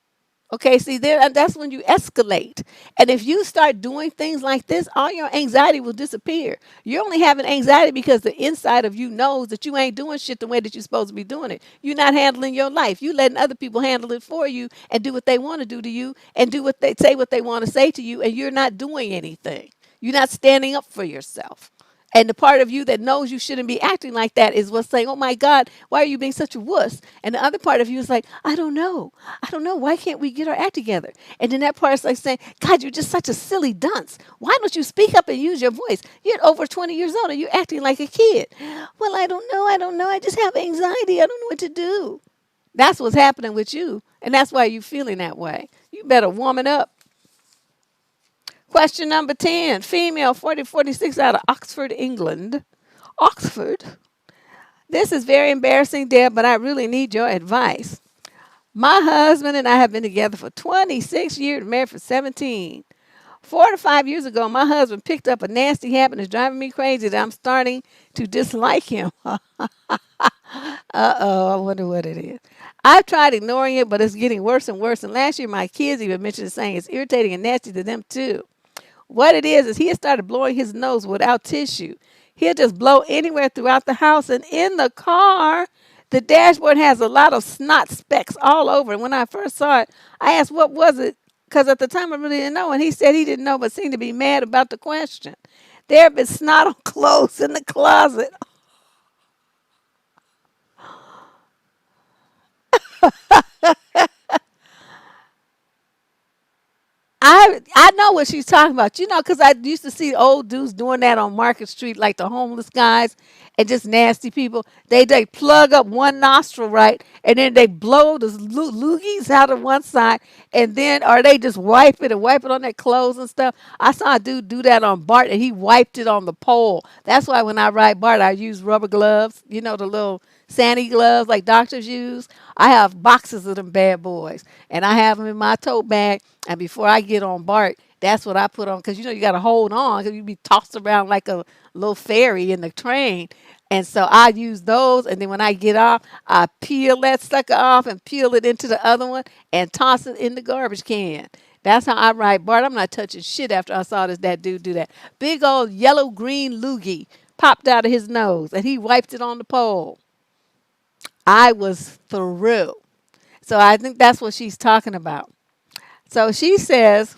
Okay, see, that's when you escalate. And if you start doing things like this, all your anxiety will disappear. You're only having anxiety because the inside of you knows that you ain't doing shit the way that you're supposed to be doing it. You're not handling your life. You letting other people handle it for you and do what they want to do to you and do what they want to say to you, and you're not doing anything. You're not standing up for yourself. And the part of you that knows you shouldn't be acting like that is what's saying, oh my God, why are you being such a wuss? And the other part of you is like, I don't know. Why can't we get our act together? And then that part is like saying, God, you're just such a silly dunce. Why don't you speak up and use your voice? You're over 20 years old and you're acting like a kid. Well, I don't know. I just have anxiety. I don't know what to do. That's what's happening with you. And that's why you're feeling that way. You better woman up. Question number 10, female, 46 out of Oxford, England. Oxford. This is very embarrassing, Deb, but I really need your advice. My husband and I have been together for 26 years, married for 17. 4 to 5 years ago, my husband picked up a nasty habit and is driving me crazy that I'm starting to dislike him. I wonder what it is. I've tried ignoring it, but it's getting worse and worse. And last year, my kids even mentioned saying it's irritating and nasty to them, too. What it is he has started blowing his nose without tissue. He'll just blow anywhere throughout the house and in the car. The dashboard has a lot of snot specks all over it. When I first saw it, I asked, what was it? Because at the time I really didn't know. And he said he didn't know, but seemed to be mad about the question. There had been snot on clothes in the closet. I know what she's talking about, because I used to see old dudes doing that on Market Street, like the homeless guys and just nasty people. They plug up one nostril, right, and then they blow the loogies out of one side, and then or they just wipe it on their clothes and stuff. I saw a dude do that on Bart, and he wiped it on the pole. That's why when I ride Bart, I use rubber gloves, the little Sandy gloves like doctors use. I have boxes of them bad boys, and I have them in my tote bag. And before I get on Bart, that's what I put on because you got to hold on because you be tossed around like a little fairy in the train. And so I use those, and then when I get off, I peel that sucker off and peel it into the other one and toss it in the garbage can. That's how I ride Bart. I'm not touching shit after I saw that dude do that. Big old yellow green loogie popped out of his nose, and he wiped it on the pole. I was through. So I think that's what she's talking about. So she says,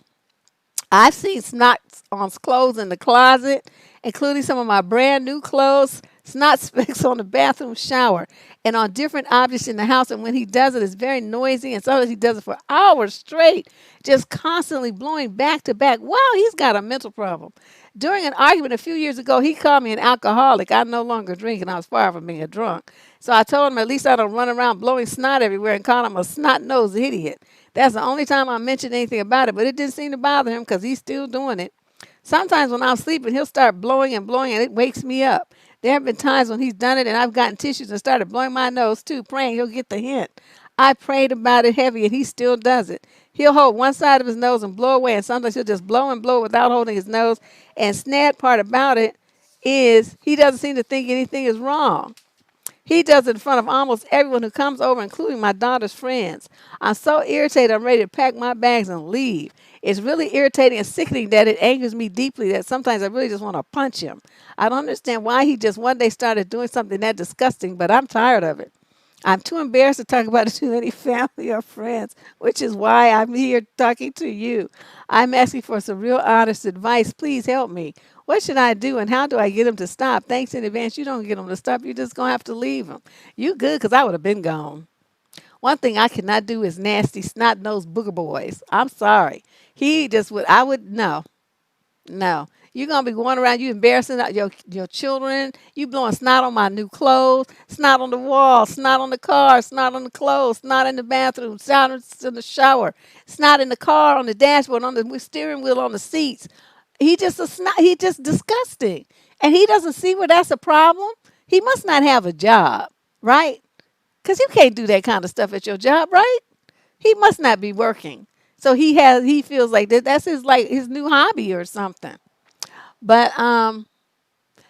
I've seen snot on clothes in the closet, including some of my brand new clothes, snot specks on the bathroom shower, and on different objects in the house. And when he does it, it's very noisy. And sometimes he does it for hours straight, just constantly blowing back to back. Wow, he's got a mental problem. During an argument a few years ago, he called me an alcoholic. I no longer drink, and I was far from being a drunk. So I told him at least I don't run around blowing snot everywhere and call him a snot-nosed idiot. That's the only time I mentioned anything about it, but it didn't seem to bother him because he's still doing it. Sometimes when I'm sleeping, he'll start blowing and blowing, and it wakes me up. There have been times when he's done it, and I've gotten tissues and started blowing my nose too, praying he'll get the hint. I prayed about it heavy, and he still does it. He'll hold one side of his nose and blow away, and sometimes he'll just blow and blow without holding his nose. And sad part about it is he doesn't seem to think anything is wrong. He does it in front of almost everyone who comes over, including my daughter's friends. I'm so irritated, I'm ready to pack my bags and leave. It's really irritating and sickening that it angers me deeply that sometimes I really just want to punch him. I don't understand why he just one day started doing something that disgusting, but I'm tired of it. I'm too embarrassed to talk about it to any family or friends, which is why I'm here talking to you. I'm asking for some real honest advice. Please help me. What should I do and how do I get him to stop? Thanks in advance. You don't get him to stop. You're just going to have to leave him. You good because I would have been gone. One thing I cannot do is nasty, snot-nosed booger boys. I'm sorry. He just would, I would, no. No. You're going to be going around, you embarrassing your children. You blowing snot on my new clothes, snot on the wall, snot on the car, snot on the clothes, snot in the bathroom, snot in the shower, snot in the car, on the dashboard, on the steering wheel, on the seats. He just disgusting. And he doesn't see where that's a problem. He must not have a job, right? Because you can't do that kind of stuff at your job, right? He must not be working. So he feels like that's his new hobby or something. But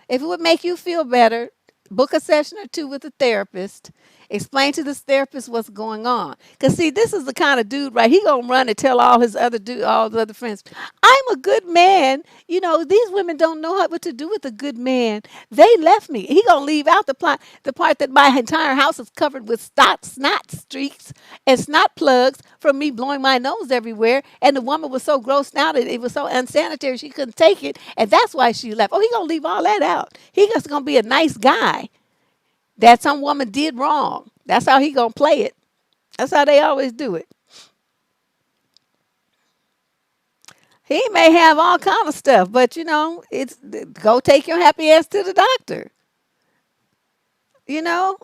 if it would make you feel better, book a session or two with a therapist. Explain to this therapist what's going on. Because, see, this is the kind of dude, right? He going to run and tell all the other friends, I'm a good man. These women don't know what to do with a good man. They left me. He going to leave out the part that my entire house is covered with snot streaks and snot plugs from me blowing my nose everywhere. And the woman was so grossed out and it was so unsanitary she couldn't take it. And that's why she left. Oh, he going to leave all that out. He just going to be a nice guy that some woman did wrong. That's how he gonna play it. That's how they always do it. He may have all kind of stuff, but it's go take your happy ass to the doctor. You know,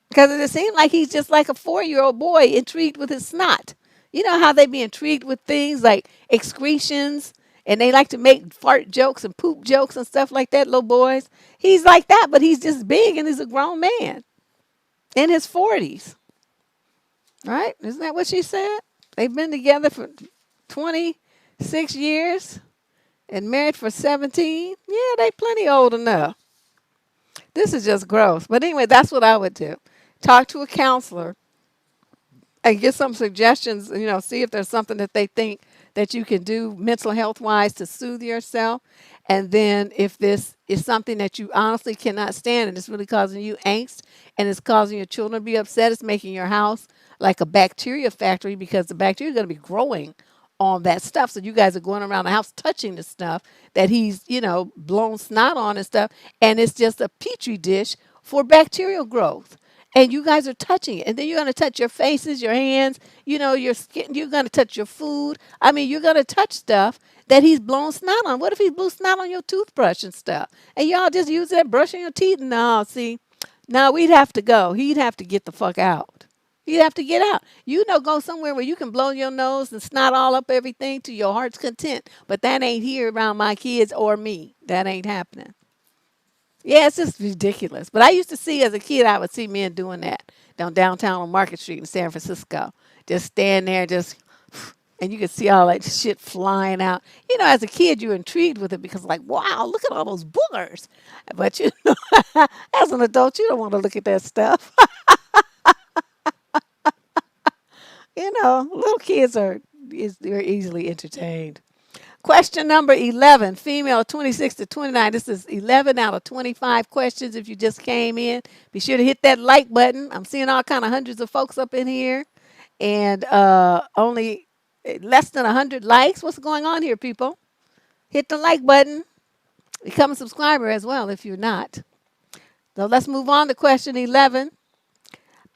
because it seems like he's just like a 4-year-old boy intrigued with his snot. You know how they be intrigued with things like excretions, and they like to make fart jokes and poop jokes and stuff like that, little boys. He's like that, but he's just big and he's a grown man in his 40s. Right? Isn't that what she said? They've been together for 26 years and married for 17. Yeah, they plenty old enough. This is just gross. But anyway, that's what I would do. Talk to a counselor and get some suggestions, see if there's something that they think that you can do mental health wise to soothe yourself. And then if this is something that you honestly cannot stand and it's really causing you angst and it's causing your children to be upset, it's making your house like a bacteria factory because the bacteria is going to be growing on that stuff. So you guys are going around the house touching the stuff that he's, blown snot on and stuff. And it's just a petri dish for bacterial growth. And you guys are touching it. And then you're going to touch your faces, your hands, your skin. You're going to touch your food. I mean, you're going to touch stuff that he's blown snot on. What if he blew snot on your toothbrush and stuff? And y'all just use that brushing your teeth? No, see, now we'd have to go. He'd have to get the fuck out. He'd have to get out. Go somewhere where you can blow your nose and snot all up everything to your heart's content. But that ain't here around my kids or me. That ain't happening. Yeah, it's just ridiculous. But I used to see as a kid, I would see men doing that downtown on Market Street in San Francisco. Just stand there, and you could see all that shit flying out. As a kid, you're intrigued with it because, like, wow, look at all those boogers. But, as an adult, you don't want to look at that stuff. Little kids they're easily entertained. Question number 11, female 26 to 29. This is 11 out of 25 questions. If you just came in, be sure to hit that like button. I'm seeing all kind of hundreds of folks up in here and only less than 100 likes. What's going on here, people? Hit the like button. Become a subscriber as well if you're not. So let's move on to question 11.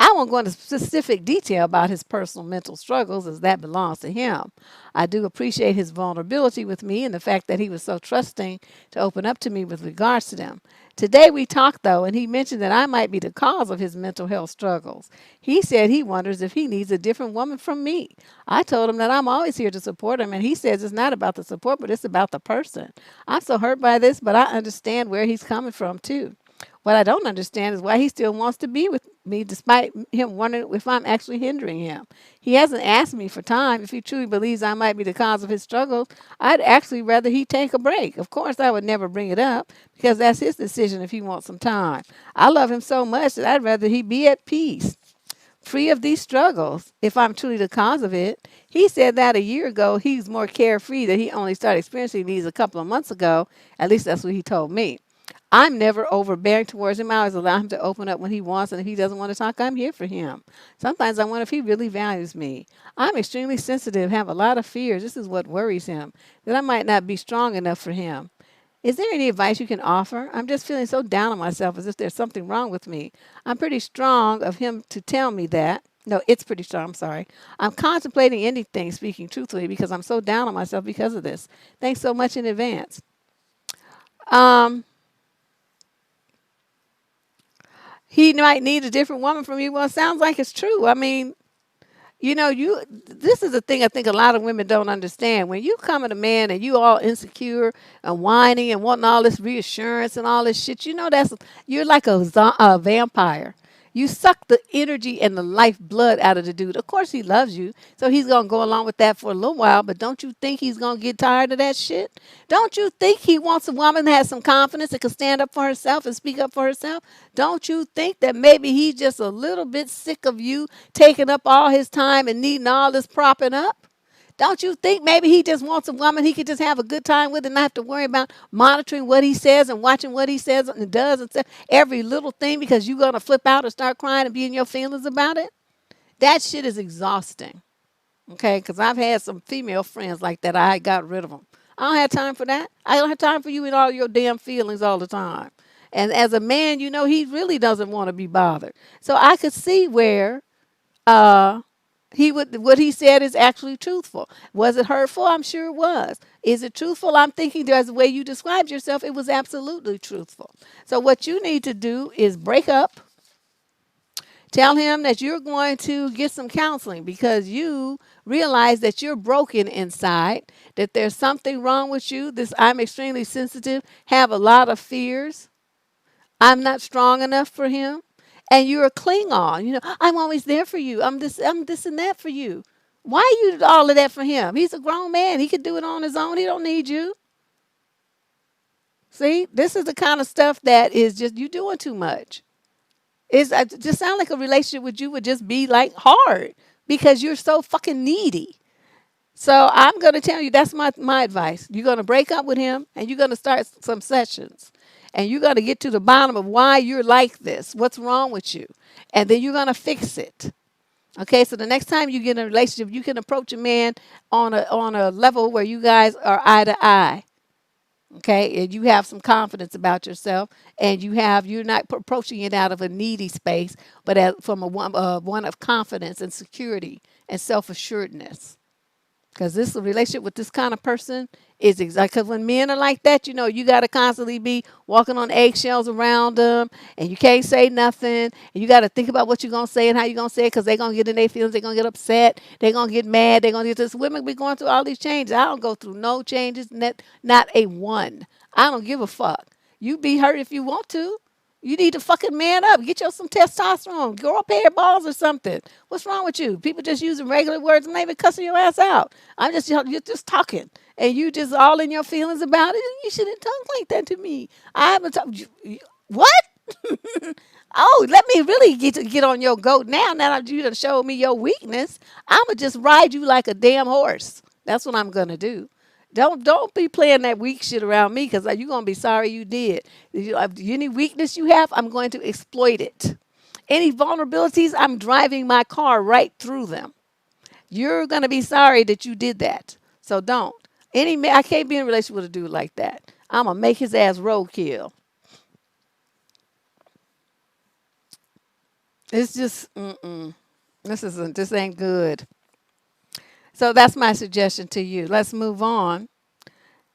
I won't go into specific detail about his personal mental struggles as that belongs to him. I do appreciate his vulnerability with me and the fact that he was so trusting to open up to me with regards to them. Today we talked, though, and he mentioned that I might be the cause of his mental health struggles. He said he wonders if he needs a different woman from me. I told him that I'm always here to support him, and he says it's not about the support, but it's about the person. I'm so hurt by this, but I understand where he's coming from, too. What I don't understand is why he still wants to be with me despite him wondering if I'm actually hindering him. He hasn't asked me for time. If he truly believes I might be the cause of his struggles, I'd actually rather he take a break. Of course, I would never bring it up because that's his decision if he wants some time. I love him so much that I'd rather he be at peace, free of these struggles, if I'm truly the cause of it. He said that a year ago he's more carefree, that he only started experiencing these a couple of months ago. At least that's what he told me. I'm never overbearing towards him. I always allow him to open up when he wants, and if he doesn't want to talk, I'm here for him. Sometimes I wonder if he really values me. I'm extremely sensitive, have a lot of fears. This is what worries him, that I might not be strong enough for him. Is there any advice you can offer? I'm just feeling so down on myself as if there's something wrong with me. I'm pretty strong of him to tell me that. No, it's pretty strong. I'm sorry. I'm contemplating anything, speaking truthfully, because I'm so down on myself because of this. Thanks so much in advance. He might need a different woman from you. Well, it sounds like it's true. I mean, this is the thing I think a lot of women don't understand. When you come at a man and you all insecure and whining and wanting all this reassurance and all this shit, you're like a vampire. You suck the energy and the lifeblood out of the dude. Of course he loves you, so he's going to go along with that for a little while, but don't you think he's going to get tired of that shit? Don't you think he wants a woman that has some confidence that can stand up for herself and speak up for herself? Don't you think that maybe he's just a little bit sick of you taking up all his time and needing all this propping up? Don't you think maybe he just wants a woman he could just have a good time with and not have to worry about monitoring what he says and watching what he says and does and says every little thing because you're going to flip out or start crying and be in your feelings about it? That shit is exhausting, okay? Because I've had some female friends like that. I got rid of them. I don't have time for that. I don't have time for you and all your damn feelings all the time. And as a man, he really doesn't want to be bothered. So I could see where what he said is actually truthful. Was it hurtful? I'm sure it was. Is it truthful? I'm thinking there's the way you described yourself, it was absolutely truthful. So what you need to do is break up. Tell him that you're going to get some counseling because you realize that you're broken inside, that there's something wrong with you. I'm extremely sensitive, have a lot of fears. I'm not strong enough for him. And you're a Klingon. I'm always there for you. I'm this and that for you. Why are you all of that for him? He's a grown man. He can do it on his own. He don't need you. See, this is the kind of stuff that is just you doing too much. It just sound like a relationship with you would just be like hard. because you're so fucking needy. So I'm going to tell you that's my advice. You're going to break up with him and you're going to start some sessions. And you're going to get to the bottom of why you're like this. What's wrong with you? And then you're going to fix it. Okay, so the next time you get in a relationship, you can approach a man on a level where you guys are eye to eye. Okay, and you have some confidence about yourself, and you're not approaching it out of a needy space, but from one of confidence and security and self assuredness. Because this relationship with this kind of person is exactly, because when men are like that, you got to constantly be walking on eggshells around them, and you can't say nothing, and you got to think about what you're going to say and how you're going to say it, because they're going to get in their feelings, they're going to get upset, they're going to get mad, they're going to get this. Women be going through all these changes. I don't go through no changes, not a one. I don't give a fuck. You be hurt if you want to. You need to fucking man up. Get you some testosterone. Grow a pair of balls or something. What's wrong with you? People just using regular words and not even cussing your ass out. You're just talking. And you just all in your feelings about it. You shouldn't talk like that to me. I haven't talked. What? Oh, let me really get on your goat now. Now that you done showed me your weakness, I'ma just ride you like a damn horse. That's what I'm gonna do. Don't be playing that weak shit around me, because you're gonna be sorry you did. Any weakness you have, I'm going to exploit it. Any vulnerabilities, I'm driving my car right through them. You're gonna be sorry that you did that. So don't. I can't be in a relationship with a dude like that. I'm gonna make his ass roadkill. It's just, this ain't good. So that's my suggestion to you. Let's move on.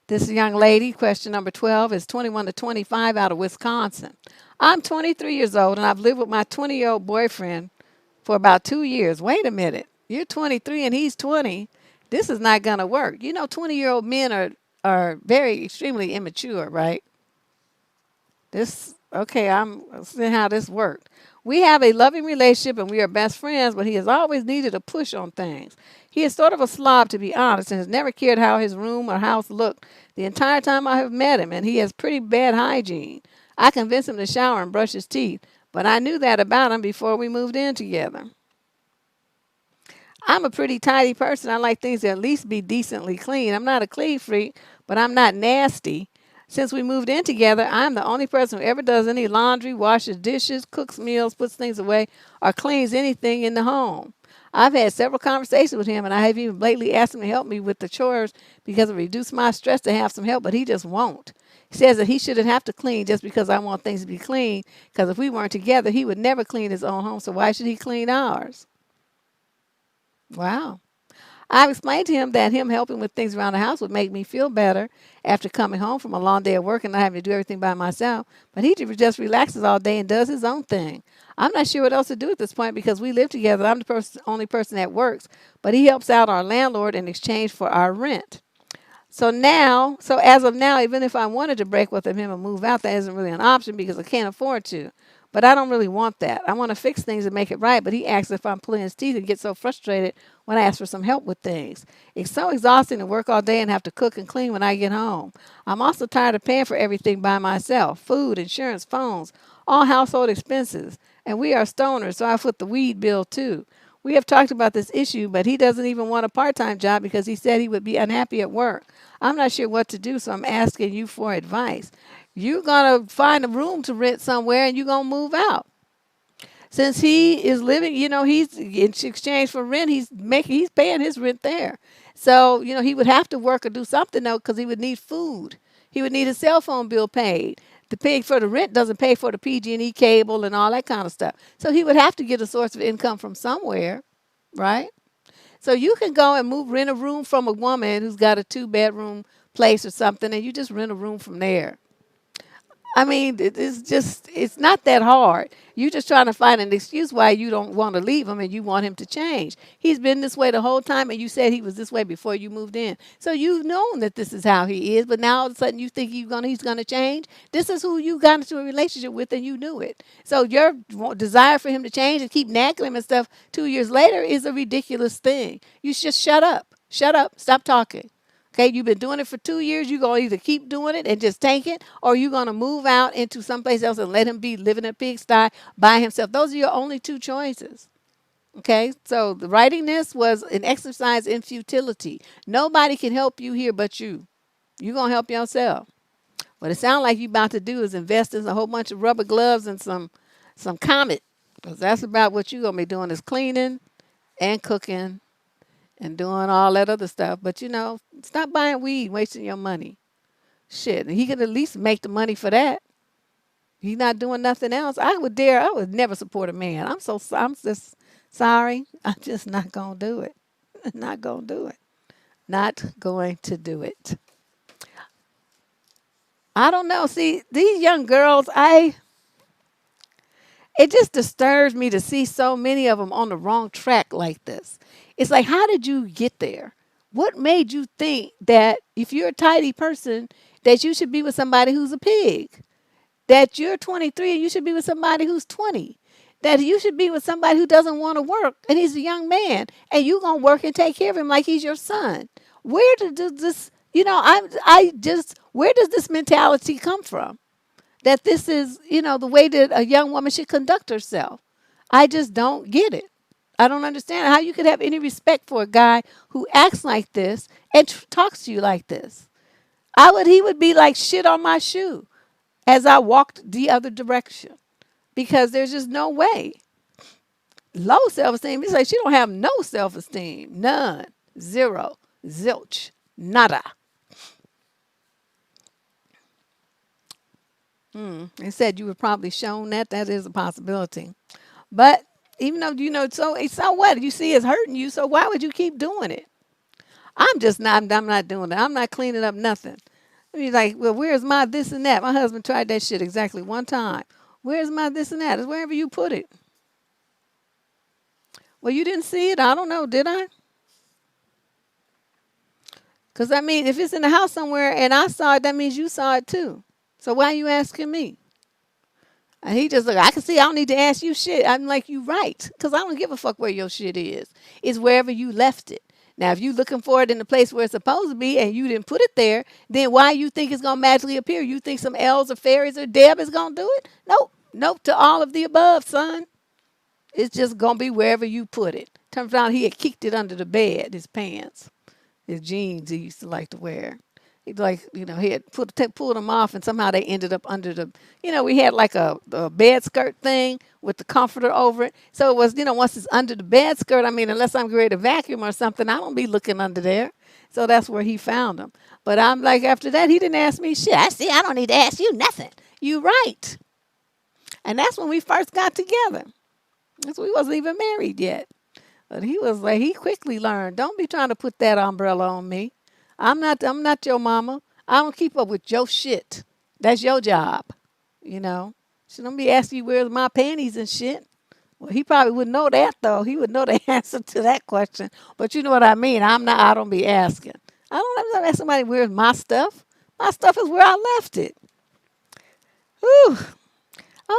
This young lady, question number 12, is 21 to 25 out of Wisconsin. I'm 23 years old and I've lived with my 20-year-old boyfriend for about 2 years. Wait a minute. You're 23 and he's 20. This is not going to work. 20-year-old men are very extremely immature, right? I'm seeing how this worked. We have a loving relationship and we are best friends, but he has always needed a push on things. He is sort of a slob, to be honest, and has never cared how his room or house looked the entire time I have met him, and he has pretty bad hygiene. I convinced him to shower and brush his teeth, but I knew that about him before we moved in together. I'm a pretty tidy person. I like things to at least be decently clean. I'm not a clean freak, but I'm not nasty. Since we moved in together, I'm the only person who ever does any laundry, washes dishes, cooks meals, puts things away, or cleans anything in the home. I've had several conversations with him, and I have even blatantly asked him to help me with the chores because it reduced my stress to have some help, but he just won't. He says that he shouldn't have to clean just because I want things to be clean, because if we weren't together, he would never clean his own home, so why should he clean ours? Wow. I've explained to him that him helping with things around the house would make me feel better after coming home from a long day of work and not having to do everything by myself. But he just relaxes all day and does his own thing. I'm not sure what else to do at this point because we live together. I'm the only person that works, but he helps out our landlord in exchange for our rent. So as of now, even if I wanted to break with him and move out, that isn't really an option because I can't afford to. But I don't really want that. I want to fix things and make it right. But he asks if I'm pulling his teeth and gets so frustrated when I ask for some help with things. It's so exhausting to work all day and have to cook and clean when I get home. I'm also tired of paying for everything by myself. Food, insurance, phones, all household expenses. And we are stoners, so I foot the weed bill too. We have talked about this issue, but he doesn't even want a part-time job because he said he would be unhappy at work. I'm not sure what to do, so I'm asking you for advice. You're going to find a room to rent somewhere and you're going to move out. Since he is living, he's in exchange for rent, he's paying his rent there. So, he would have to work or do something though, because he would need food. He would need a cell phone bill paid. The pay for the rent doesn't pay for the PG&E cable and all that kind of stuff. So he would have to get a source of income from somewhere, right? So you can go and rent a room from a woman who's got a 2-bedroom place or something, and you just rent a room from there. I mean, it's not that hard. You're just trying to find an excuse why you don't want to leave him and you want him to change. He's been this way the whole time, and you said he was this way before you moved in. So you've known that this is how he is, but now all of a sudden you think he's gonna change. This is who you got into a relationship with, and you knew it. So your desire for him to change and keep nagging him and stuff 2 years later is a ridiculous thing. You should just shut up. Shut up. Stop talking. Okay, you've been doing it for 2 years. You're going to either keep doing it and just tank it, or you're going to move out into someplace else and let him be living in a pigsty by himself. Those are your only two choices. Okay, so the writing this was an exercise in futility. Nobody can help you here but you. You gonna help yourself. What it sounds like you about to do is invest in a whole bunch of rubber gloves and some Comet, because that's about what you gonna be doing is cleaning and cooking and doing all that other stuff. But stop buying weed, wasting your money. Shit, and he could at least make the money for that. He's not doing nothing else. I would never support a man. I'm just sorry. I'm just not gonna do it. Not gonna do it. Not going to do it. I don't know. See, these young girls, it just disturbs me to see so many of them on the wrong track like this. It's like, how did you get there? What made you think that if you're a tidy person, that you should be with somebody who's a pig? That you're 23 and you should be with somebody who's 20? That you should be with somebody who doesn't want to work and he's a young man and you going to work and take care of him like he's your son? Where does this, where does this mentality come from? That this is, the way that a young woman should conduct herself. I just don't get it. I don't understand how you could have any respect for a guy who acts like this and talks to you like this. He would be like shit on my shoe as I walked the other direction because there's just no way. Low self-esteem. It's like she don't have no self-esteem. None. Zero. Zilch. Nada. They said you were probably shown that. That is a possibility. But even though so what? You see it's hurting you, so why would you keep doing it? I'm not doing it. I'm not cleaning up nothing. I mean, like, well, where's my this and that? My husband tried that shit exactly one time. Where's my this and that? It's wherever you put it. Well, you didn't see it? I don't know, did I? Because, I mean, if it's in the house somewhere and I saw it, that means you saw it too. So why are you asking me? And he just like, I can see I don't need to ask you shit. I'm like, you right. Because I don't give a fuck where your shit is. It's wherever you left it. Now, if you looking for it in the place where it's supposed to be and you didn't put it there, then why you think it's going to magically appear? You think some elves or fairies or Deb is going to do it? Nope. Nope to all of the above, son. It's just going to be wherever you put it. Turns out he had kicked it under the bed, his pants, his jeans he used to like to wear. He like, he had pulled them off and somehow they ended up under the, we had like a bed skirt thing with the comforter over it. So it was, once it's under the bed skirt, I mean, unless I'm ready to vacuum or something, I don't be looking under there. So that's where he found them. But I'm like, after that, he didn't ask me shit. I don't need to ask you nothing. You right. And that's when we first got together. We wasn't even married yet. But he was like, he quickly learned, don't be trying to put that umbrella on me. I'm not your mama. I don't keep up with your shit. That's your job. She don't be asking you where's my panties and shit. Well, he probably wouldn't know that though. He would know the answer to that question. But you know what I mean. I don't be asking. I'm not asking somebody where's my stuff. My stuff is where I left it. Whew.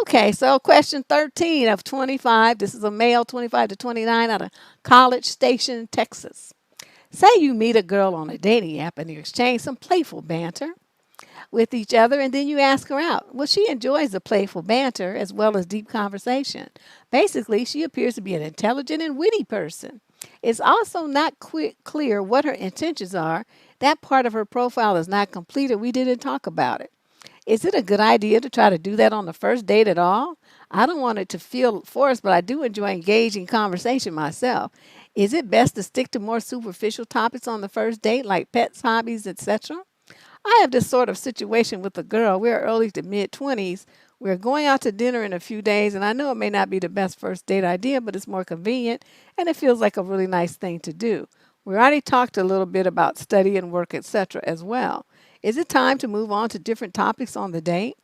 Okay, so question 13 of 25. This is a male 25 to 29 out of College Station, Texas. Say you meet a girl on a dating app and you exchange some playful banter with each other and then you ask her out. Well, she enjoys the playful banter as well as deep conversation. Basically, she appears to be an intelligent and witty person. It's also not clear what her intentions are. That part of her profile is not completed. We didn't talk about it. Is it a good idea to try to do that on the first date at all? I don't want it to feel forced, but I do enjoy engaging conversation myself. Is it best to stick to more superficial topics on the first date, like pets, hobbies, etc.? I have this sort of situation with a girl. We're early to mid-20s. We're going out to dinner in a few days, and I know it may not be the best first date idea, but it's more convenient, and it feels like a really nice thing to do. We already talked a little bit about study and work, etc. as well. Is it time to move on to different topics on the date?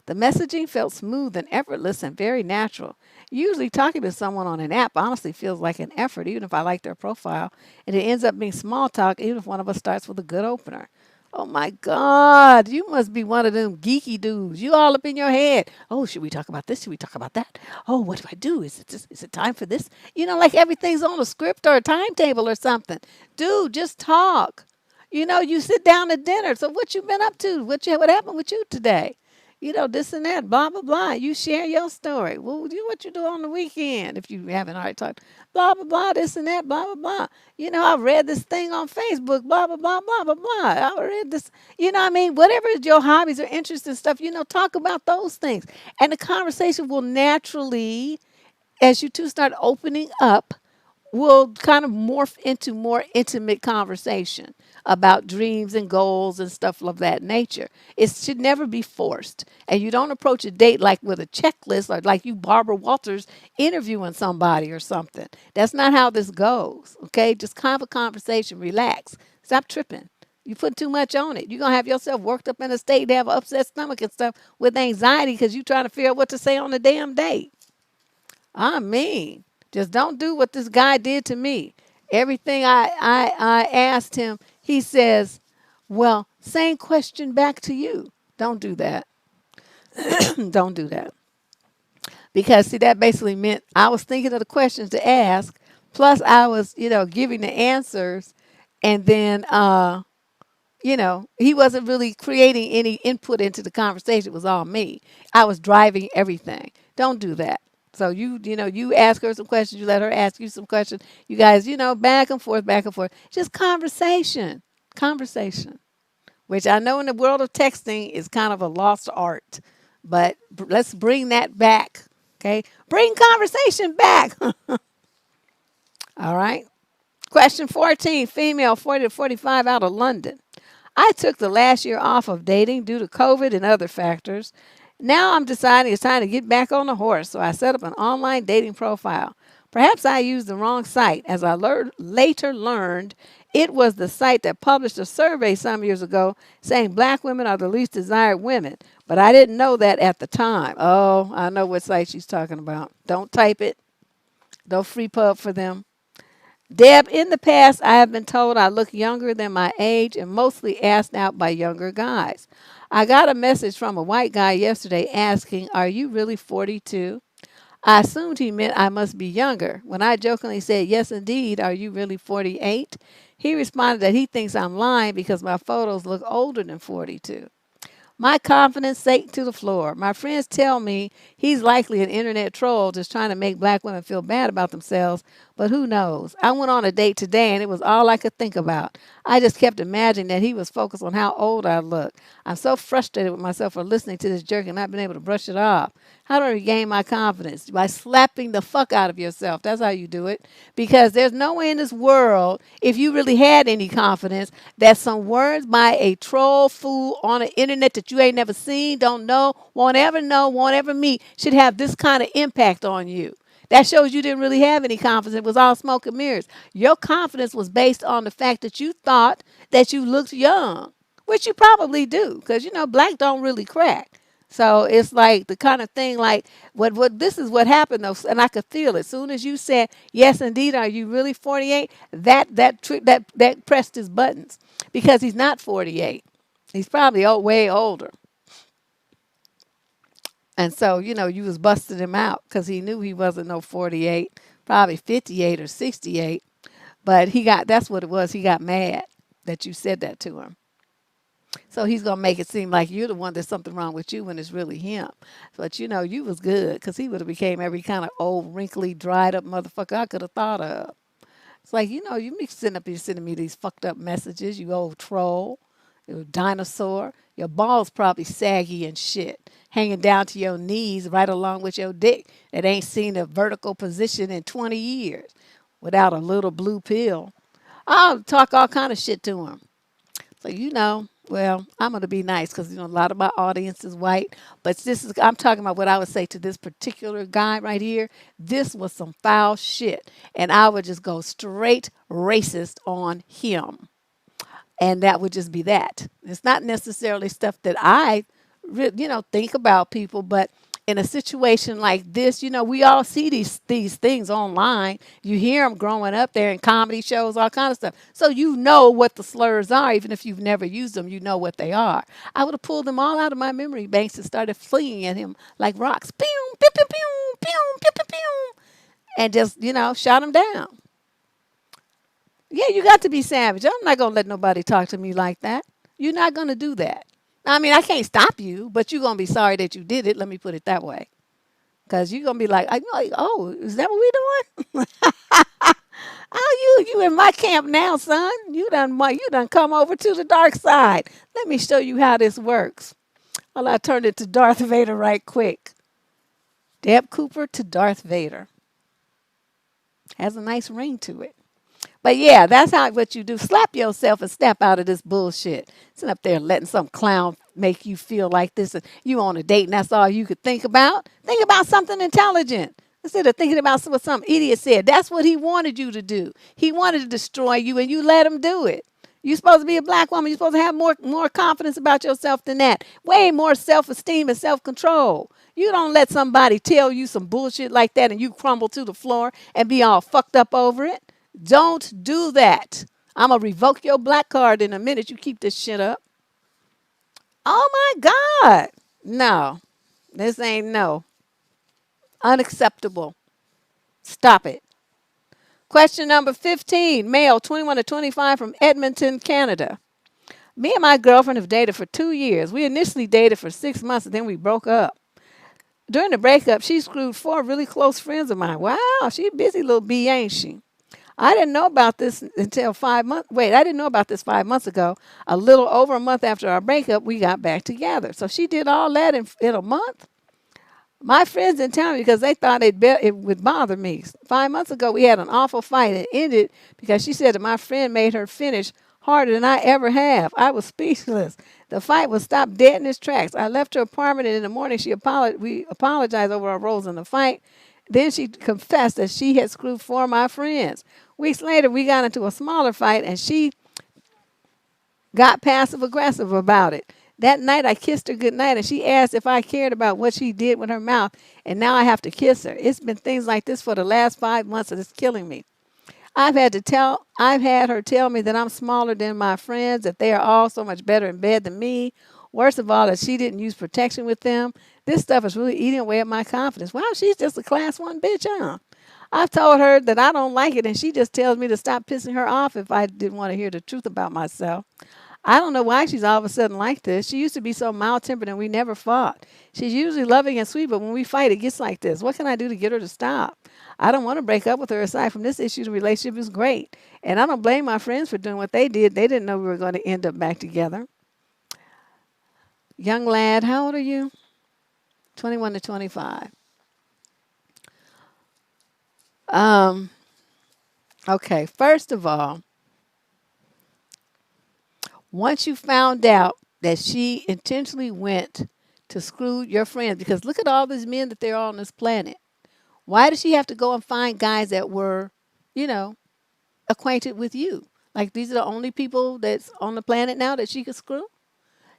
The messaging felt smooth and effortless and very natural. Usually talking to someone on an app honestly feels like an effort, even if I like their profile, and it ends up being small talk, even if one of us starts with a good opener. Oh my God, you must be one of them geeky dudes. You all up in your head. Oh, should we talk about this? Should we talk about that? Oh, what do I do? Is it time for this? Like everything's on a script or a timetable or something. Dude, just talk. You sit down at dinner. So what you been up to? What happened with you today? this and that, blah, blah, blah. You share your story. Well, what you do on the weekend if you having a hard time, blah, blah, blah, this and that, blah, blah, blah. I read this thing on Facebook, blah, blah, blah, blah, blah, blah. I read this, what I mean? Whatever is your hobbies or interests and stuff, talk about those things. And the conversation will naturally, as you two start opening up, will kind of morph into more intimate conversation about dreams and goals and stuff of that nature. It should never be forced. And you don't approach a date like with a checklist or like you Barbara Walters interviewing somebody or something. That's not how this goes. Okay? Just have a conversation, relax. Stop tripping. You put too much on it. You're going to have yourself worked up in a state to have an upset stomach and stuff with anxiety because you're trying to figure out what to say on the damn date. I mean, just don't do what this guy did to me. Everything I asked him, he says, well, same question back to you. Don't do that. Don't do that. Because, see, that basically meant I was thinking of the questions to ask, plus I was, giving the answers, and then, he wasn't really creating any input into the conversation. It was all me. I was driving everything. Don't do that. So you ask her some questions, you let her ask you some questions. You guys, back and forth, back and forth. Just conversation. Conversation. Which I know in the world of texting is kind of a lost art. But let's bring that back. Okay? Bring conversation back. All right. Question 14, female 40 to 45 out of London. I took the last year off of dating due to COVID and other factors. Now I'm deciding it's time to get back on the horse, so I set up an online dating profile. Perhaps I used the wrong site, as I later learned it was the site that published a survey some years ago saying black women are the least desired women. But I didn't know that at the time. Oh, I know what site she's talking about. Don't type it. Don't free pub for them. Deb, in the past, I have been told I look younger than my age and mostly asked out by younger guys. I got a message from a white guy yesterday asking, are you really 42? I assumed he meant I must be younger. When I jokingly said, yes, indeed, are you really 48? He responded that he thinks I'm lying because my photos look older than 42. My confidence sank to the floor. My friends tell me he's likely an internet troll just trying to make black women feel bad about themselves, but who knows? I went on a date today and it was all I could think about. I just kept imagining that he was focused on how old I look. I'm so frustrated with myself for listening to this jerk and not being able to brush it off. How do I regain my confidence? By slapping the fuck out of yourself. That's how you do it. Because there's no way in this world, if you really had any confidence, that some words by a troll fool on the internet that you ain't never seen, don't know, won't ever meet, should have this kind of impact on you. That shows you didn't really have any confidence. It was all smoke and mirrors. Your confidence was based on the fact that you thought that you looked young, which you probably do, because, black don't really crack. So it's like the kind of thing like what this is what happened though, and I could feel it. As soon as you said, yes, indeed, are you really 48? That pressed his buttons because he's not 48. He's probably way older. And so, you was busting him out because he knew he wasn't no 48, probably 58 or 68. But that's what it was. He got mad that you said that to him. So he's going to make it seem like you're the one there's something wrong with you when it's really him. But, you was good because he would have became every kind of old, wrinkly, dried up motherfucker I could have thought of. It's like, you be sitting up here sending me these fucked up messages, you old troll, you dinosaur. Your balls probably saggy and shit, hanging down to your knees right along with your dick that ain't seen a vertical position in 20 years without a little blue pill. I'll talk all kind of shit to him. So, well, I'm going to be nice because, a lot of my audience is white. But I'm talking about what I would say to this particular guy right here. This was some foul shit. And I would just go straight racist on him. And that would just be that. It's not necessarily stuff that I, think about people. But in a situation like this, we all see these things online. You hear them growing up there in comedy shows, all kind of stuff. So you know what the slurs are, even if you've never used them, you know what they are. I would have pulled them all out of my memory banks and started flinging at him like rocks. Pew, pew, pew, pew, pew, pew, pew, pew, and just, shot him down. Yeah, you got to be savage. I'm not going to let nobody talk to me like that. You're not going to do that. I mean, I can't stop you, but you're going to be sorry that you did it. Let me put it that way. Because you're going to be like, oh, is that what we doing? Oh, you in my camp now, son. You done come over to the dark side. Let me show you how this works. Well, I turned it to Darth Vader right quick. Deb Cooper to Darth Vader. Has a nice ring to it. But yeah, that's how what you do. Slap yourself and step out of this bullshit. Sitting up there letting some clown make you feel like this and you on a date and that's all you could think about. Think about something intelligent. Instead of thinking about what some idiot said. That's what he wanted you to do. He wanted to destroy you and you let him do it. You're supposed to be a black woman. You're supposed to have more confidence about yourself than that. Way more self-esteem and self-control. You don't let somebody tell you some bullshit like that and you crumble to the floor and be all fucked up over it. Don't do that. I'm going to revoke your black card in a minute. You keep this shit up. Oh my God. No, this ain't no. Unacceptable. Stop it. Question number 15, male, 21 to 25 from Edmonton, Canada. Me and my girlfriend have dated for 2 years. We initially dated for 6 months and then we broke up. During the breakup, she screwed 4 really close friends of mine. Wow, she a busy little bee, ain't she? I didn't know about this until 5 months. Wait, I didn't know about this 5 months ago. A little over a month after our breakup, we got back together. So she did all that in a month. My friends didn't tell me because they thought it would bother me. 5 months ago, we had an awful fight. It ended because she said that my friend made her finish harder than I ever have. I was speechless. The fight was stopped dead in its tracks. I left her apartment, and in the morning, we apologized over our roles in the fight. Then she confessed that she had screwed 4 of my friends. Weeks later, we got into a smaller fight, and she got passive aggressive about it. That night, I kissed her goodnight, and she asked if I cared about what she did with her mouth, and now I have to kiss her. It's been things like this for the last 5 months, and it's killing me. I've had her tell me that I'm smaller than my friends, that they are all so much better in bed than me. Worst of all, that she didn't use protection with them. This stuff is really eating away at my confidence. Wow, she's just a class 1 bitch, huh? I've told her that I don't like it, and she just tells me to stop pissing her off if I didn't want to hear the truth about myself. I don't know why she's all of a sudden like this. She used to be so mild-tempered and we never fought. She's usually loving and sweet, but when we fight, it gets like this. What can I do to get her to stop? I don't want to break up with her. Aside from this issue, the relationship is great. And I don't blame my friends for doing what they did. They didn't know we were going to end up back together. Young lad, how old are you? 21 to 25. Okay, first of all, once you found out that she intentionally went to screw your friends, because look at all these men that there are on this planet. Why did she have to go and find guys that were, acquainted with you? Like these are the only people that's on the planet now that she could screw?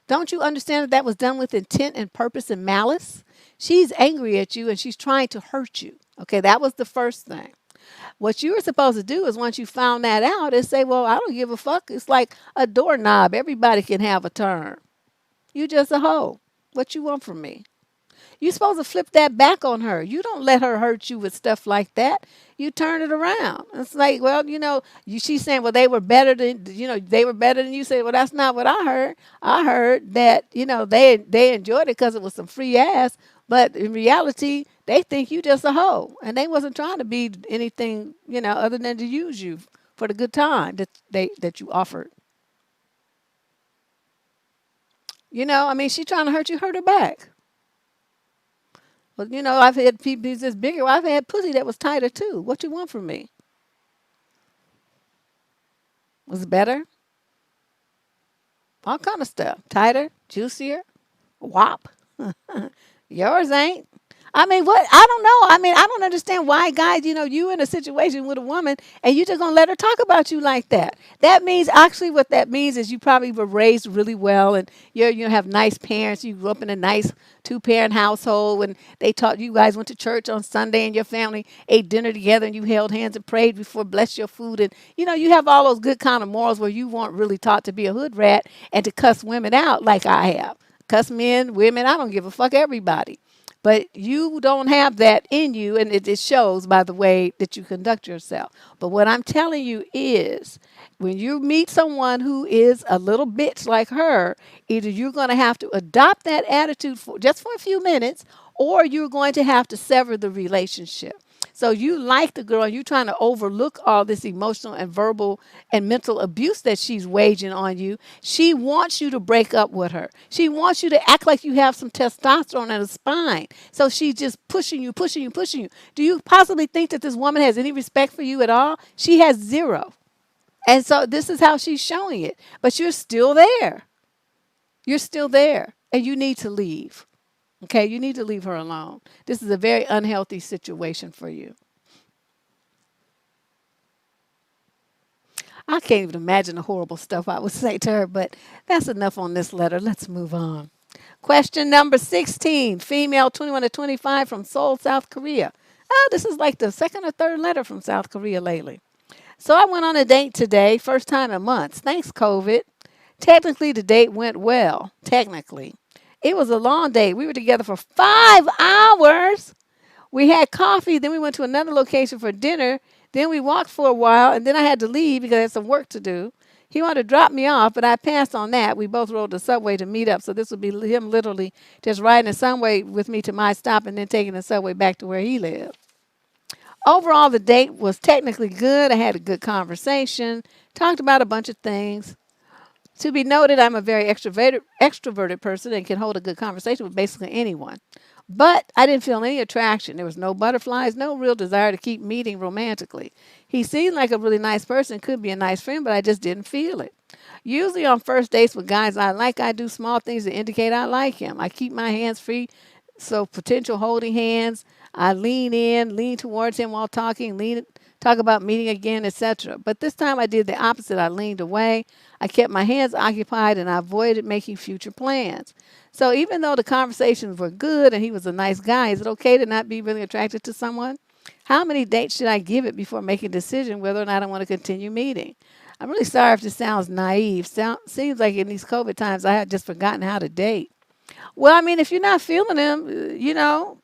Don't you understand that that was done with intent and purpose and malice? She's angry at you and she's trying to hurt you. Okay, that was the first thing. What you were supposed to do is once you found that out is say, well, I don't give a fuck. It's like a doorknob. Everybody can have a turn. You just a hoe. What you want from me? You're supposed to flip that back on her. You don't let her hurt you with stuff like that. You turn it around. It's like, well, she's saying, well, they were better than you. Say, well, that's not what I heard. I heard that, they enjoyed it because it was some free ass. But in reality, they think you just a hoe. And they wasn't trying to be anything, other than to use you for the good time that you offered. She's trying to hurt you, hurt her back. But, I've had people that's bigger. I've had pussy that was tighter, too. What you want from me? Was it better? All kind of stuff. Tighter, juicier, whop. Yours ain't. What? I don't know. I don't understand why guys, you in a situation with a woman and you just going to let her talk about you like that. That means, actually what that means is you probably were raised really well and you have nice parents. You grew up in a nice 2-parent household and they taught you guys went to church on Sunday and your family ate dinner together and you held hands and prayed before bless your food. And, you have all those good kind of morals where you weren't really taught to be a hood rat and to cuss women out like I have. Cuss men, women, I don't give a fuck, everybody. But you don't have that in you, and it shows by the way that you conduct yourself. But what I'm telling you is, when you meet someone who is a little bitch like her, either you're going to have to adopt that attitude for just for a few minutes, or you're going to have to sever the relationship. So you like the girl, and you're trying to overlook all this emotional and verbal and mental abuse that she's waging on you. She wants you to break up with her. She wants you to act like you have some testosterone and a spine. So she's just pushing you, pushing you, pushing you. Do you possibly think that this woman has any respect for you at all? She has zero. And so this is how she's showing it. But you're still there. You're still there. And you need to leave. Okay, you need to leave her alone. This is a very unhealthy situation for you. I can't even imagine the horrible stuff I would say to her, but that's enough on this letter. Let's move on. Question number 16, female 21 to 25 from Seoul, South Korea. Oh, this is like the second or third letter from South Korea lately. So I went on a date today, first time in months. Thanks, COVID. Technically, the date went well. Technically. It was a long date. We were together for 5 hours. We had coffee, then we went to another location for dinner. Then we walked for a while, and then I had to leave because I had some work to do. He wanted to drop me off, but I passed on that. We both rode the subway to meet up, so this would be him literally just riding the subway with me to my stop and then taking the subway back to where he lived. Overall, the date was technically good. I had a good conversation, talked about a bunch of things. To be noted, I'm a very extroverted person and can hold a good conversation with basically anyone. But I didn't feel any attraction. There was no butterflies, no real desire to keep meeting romantically. He seemed like a really nice person, could be a nice friend, but I just didn't feel it. Usually on first dates with guys I do small things to indicate I like him. I keep my hands free, so potential holding hands. I lean in, lean towards him while talking, talk about meeting again, etc. But this time I did the opposite. I leaned away. I kept my hands occupied and I avoided making future plans. So even though the conversations were good and he was a nice guy, is it okay to not be really attracted to someone? How many dates should I give it before making a decision whether or not I want to continue meeting? I'm really sorry if this sounds naive. Seems like in these COVID times I had just forgotten how to date. Well, I mean, if you're not feeling him,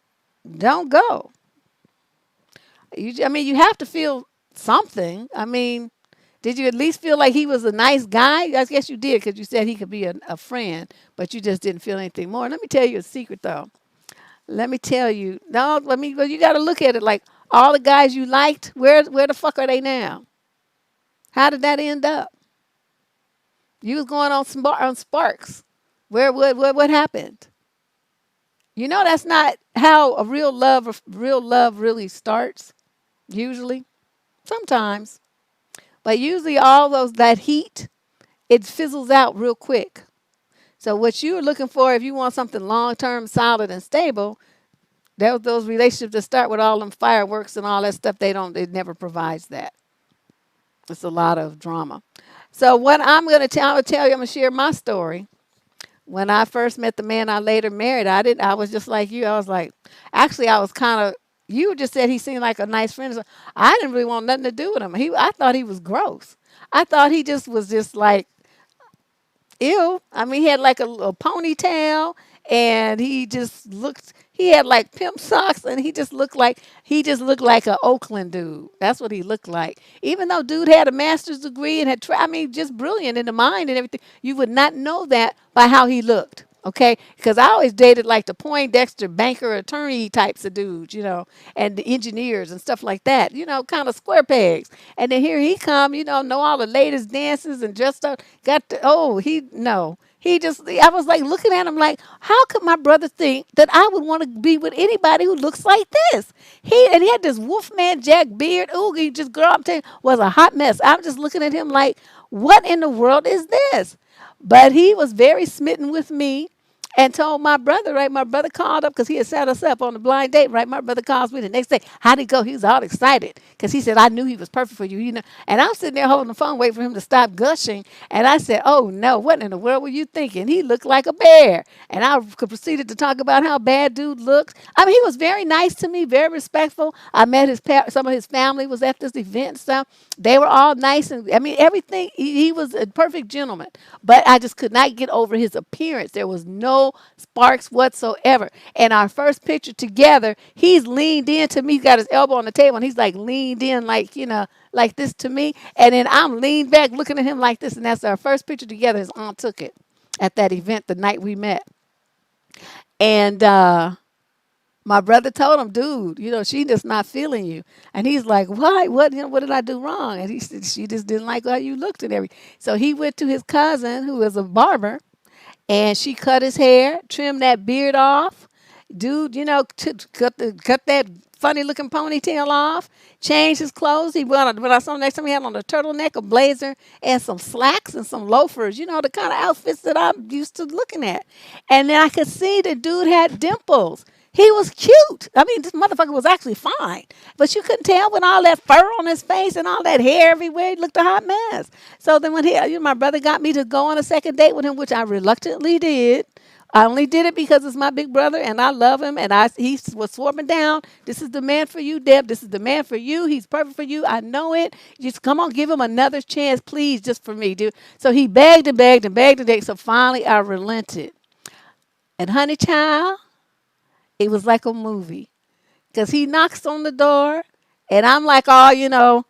don't go. You have to feel something. I mean, did you at least feel like he was a nice guy? I guess you did because you said he could be a friend, but you just didn't feel anything more. Let me tell you a secret, though. Let me tell you. No, well, you got to look at it like all the guys you liked, where the fuck are they now? How did that end up? You was going on sparks. What happened? You know that's not how a real love really starts. Usually, sometimes, but usually all that heat, it fizzles out real quick. So what you're looking for, if you want something long term, solid and stable, those relationships that start with all them fireworks and all that stuff, it never provides that. It's a lot of drama. So what I'm going to tell you, I'm going to share my story. When I first met the man I later married, I was just like you. I was like, actually, I was kind of, you just said he seemed like a nice friend. So I didn't really want nothing to do with him. I thought he was gross. I thought he just was just like, ew. I mean, he had like a ponytail and he had like pimp socks and he just looked like an Oakland dude. That's what he looked like. Even though dude had a master's degree and just brilliant in the mind and everything, you would not know that by how he looked. Okay, because I always dated like the Poindexter banker attorney types of dudes, and the engineers and stuff like that, kind of square pegs. And then here he come, know all the latest dances and just I was like looking at him like, how could my brother think that I would want to be with anybody who looks like this? He had this Wolfman Jack beard. Ooh, he just, girl, I'm telling you, was a hot mess. I'm just looking at him like, what in the world is this? But he was very smitten with me and told my brother, right? My brother called up because he had set us up on a blind date, right? My brother calls me the next day. How'd it go? He was all excited because he said, I knew he was perfect for you, And I'm sitting there holding the phone, waiting for him to stop gushing. And I said, oh, no, what in the world were you thinking? He looked like a bear. And I proceeded to talk about how bad dude looks. I mean, he was very nice to me, very respectful. I met some of his family was at this event and stuff. They were all nice. And I mean, everything, he was a perfect gentleman. But I just could not get over his appearance. There was no no sparks whatsoever. And our first picture together, he's leaned in to me. He's got his elbow on the table and he's like leaned in like, like this to me. And then I'm leaned back looking at him like this. And that's our first picture together. His aunt took it at that event the night we met. And my brother told him, dude, she just not feeling you. And he's like, why? What did I do wrong? And he said, she just didn't like how you looked and everything. So he went to his cousin, who is a barber, and she cut his hair, trimmed that beard off. Dude, cut that funny looking ponytail off, changed his clothes. When I saw him next time, he had on a turtleneck, a blazer, and some slacks and some loafers, the kind of outfits that I'm used to looking at. And then I could see the dude had dimples. He was cute. I mean, this motherfucker was actually fine. But you couldn't tell with all that fur on his face and all that hair everywhere. He looked a hot mess. So then when my brother got me to go on a second date with him, which I reluctantly did. I only did it because it's my big brother and I love him. And he was swarming down. This is the man for you, Deb. This is the man for you. He's perfect for you. I know it. Just come on, give him another chance, please, just for me, dude. So he begged and begged and begged and begged. So finally I relented. And honey child, it was like a movie. Because he knocks on the door and I'm like, oh,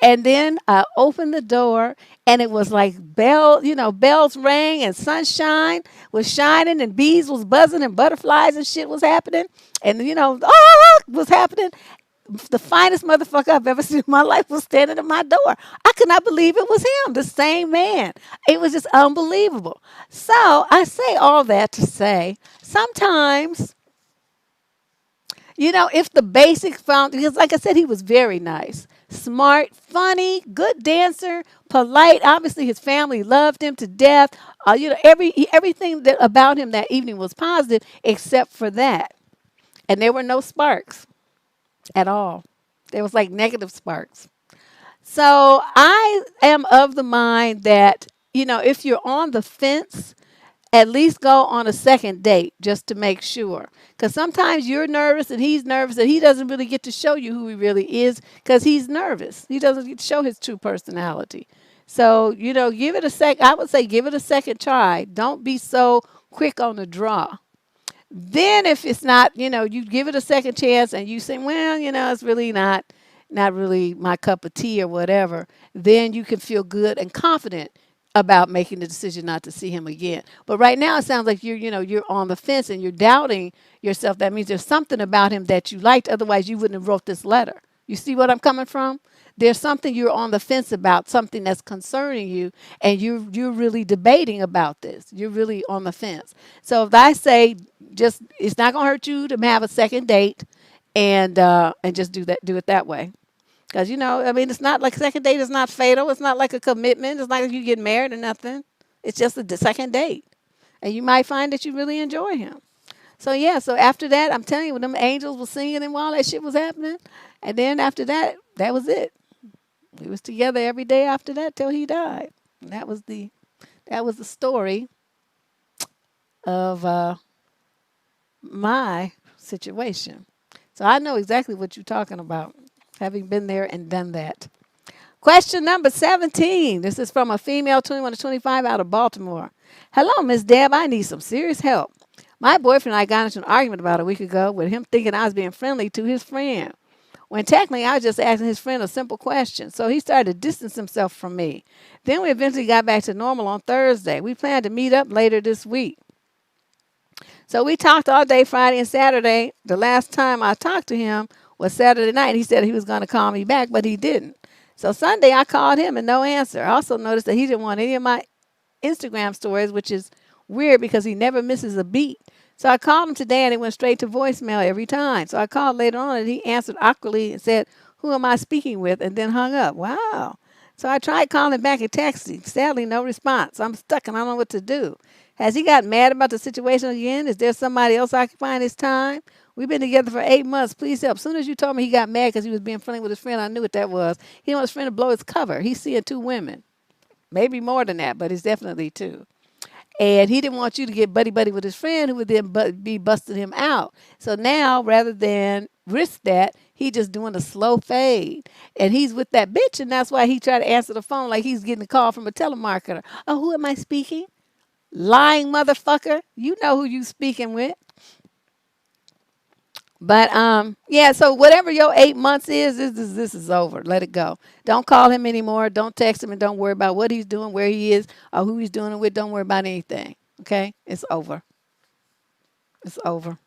and then I opened the door and it was like bells rang and sunshine was shining and bees was buzzing and butterflies and shit was happening. And, was happening. The finest motherfucker I've ever seen in my life was standing at my door. I could not believe it was him, the same man. It was just unbelievable. So I say all that to say sometimes, if the basic because like I said, he was very nice, smart, funny, good dancer, polite. Obviously, his family loved him to death. Everything about him that evening was positive except for that. And there were no sparks at all. There was like negative sparks. So I am of the mind that, if you're on the fence, at least go on a second date just to make sure. Because sometimes you're nervous and he's nervous and he doesn't really get to show you who he really is because he's nervous. He doesn't get to show his true personality. So, give it a I would say give it a second try. Don't be so quick on the draw. Then if it's not, you give it a second chance and you say, well, it's really not really my cup of tea or whatever, then you can feel good and confident about making the decision not to see him again. But right now it sounds like you're on the fence and you're doubting yourself. That means there's something about him that you liked. Otherwise you wouldn't have wrote this letter. You see what I'm coming from? There's something you're on the fence about, something that's concerning you, and you're really debating about this. You're really on the fence. So if I say it's not gonna hurt you to have a second date and just do it that way. Because, it's not like second date is not fatal. It's not like a commitment. It's not like you get married or nothing. It's just a second date. And you might find that you really enjoy him. So, yeah, so after that, I'm telling you, when them angels were singing and all that shit was happening, and then after that, that was it. We was together every day after that till he died. And that was the story of my situation. So I know exactly what you're talking about, having been there and done that. Question number 17. This is from a female 21 to 25 out of Baltimore. Hello, Miss Deb. I need some serious help. My boyfriend and I got into an argument about a week ago with him thinking I was being friendly to his friend, when technically I was just asking his friend a simple question. So he started to distance himself from me. Then we eventually got back to normal on Thursday. We plan to meet up later this week. So we talked all day Friday and Saturday. The last time I talked to him was Saturday night. He said he was going to call me back, but he didn't. So Sunday I called him and no answer. I also noticed that he didn't want any of my Instagram stories, which is weird because he never misses a beat. So I called him today and it went straight to voicemail every time. So I called later on and he answered awkwardly and said, "Who am I speaking with?" and then hung up. Wow. So I tried calling back and texting. Sadly, no response. I'm stuck and I don't know what to do. Has he gotten mad about the situation again? Is there somebody else occupying his time? We've been together for 8 months. Please help. As soon as you told me he got mad because he was being friendly with his friend, I knew what that was. He didn't want his friend to blow his cover. He's seeing 2 women. Maybe more than that, but it's definitely 2. And he didn't want you to get buddy-buddy with his friend who would then be busting him out. So now, rather than risk that, he just doing a slow fade. And he's with that bitch, and that's why he tried to answer the phone like he's getting a call from a telemarketer. Oh, who am I speaking? Lying motherfucker. You know who you speaking with. But yeah, so whatever your 8 months is, this is over. Let it go. Don't call him anymore. Don't text him and don't worry about what he's doing, where he is, or who he's doing it with. Don't worry about anything. Okay? It's over. It's over.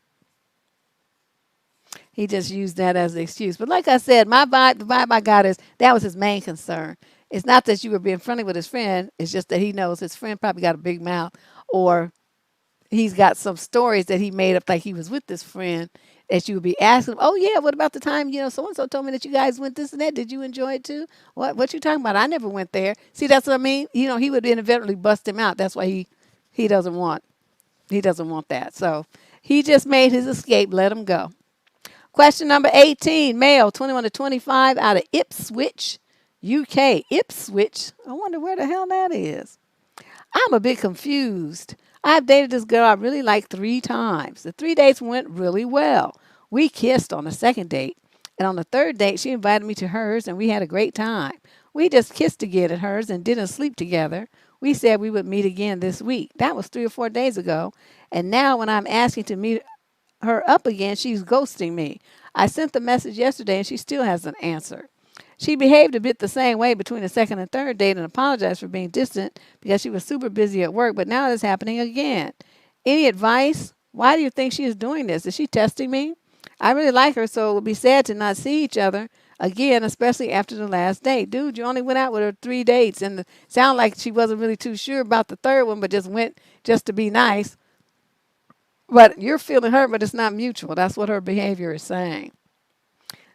He just used that as an excuse. But like I said, the vibe I got is that was his main concern. It's not that you were being friendly with his friend. It's just that he knows his friend probably got a big mouth, or he's got some stories that he made up like he was with this friend that you would be asking him, oh yeah, what about the time, so and so told me that you guys went this and that. Did you enjoy it too? What you talking about? I never went there. See, that's what I mean? He would inevitably bust him out. That's why he doesn't want that. So he just made his escape. Let him go. Question number 18, male, 21 to 25, out of Ipswich, UK. Ipswich? I wonder where the hell that is. I'm a bit confused. I've dated this girl I really liked 3 times. The 3 dates went really well. We kissed on the second date, and on the third date, she invited me to hers, and we had a great time. We just kissed again at hers and didn't sleep together. We said we would meet again this week. That was 3 or 4 days ago, and now when I'm asking to meet her up again, she's ghosting me. I sent the message yesterday, and she still hasn't answered. She behaved a bit the same way between the second and third date and apologized for being distant because she was super busy at work, but now it's happening again. Any advice? Why do you think she is doing this? Is she testing me? I really like her, so it would be sad to not see each other again, especially after the last date. Dude, you only went out with her 3 dates, and it sounded like she wasn't really too sure about the third one, but just went just to be nice. But you're feeling hurt, but it's not mutual. That's what her behavior is saying.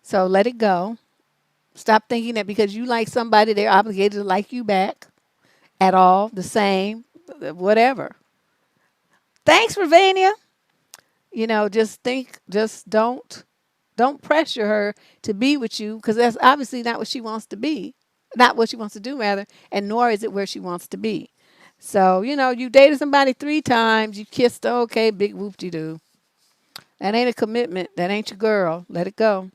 So let it go. Stop thinking that because you like somebody, they're obligated to like you back at all, the same, whatever. Thanks, Ravania. Just don't pressure her to be with you because that's obviously not what she wants to be, not what she wants to do, rather, and nor is it where she wants to be. So, you dated somebody 3 times, you kissed, okay, big whoop-de-doo. That ain't a commitment. That ain't your girl. Let it go.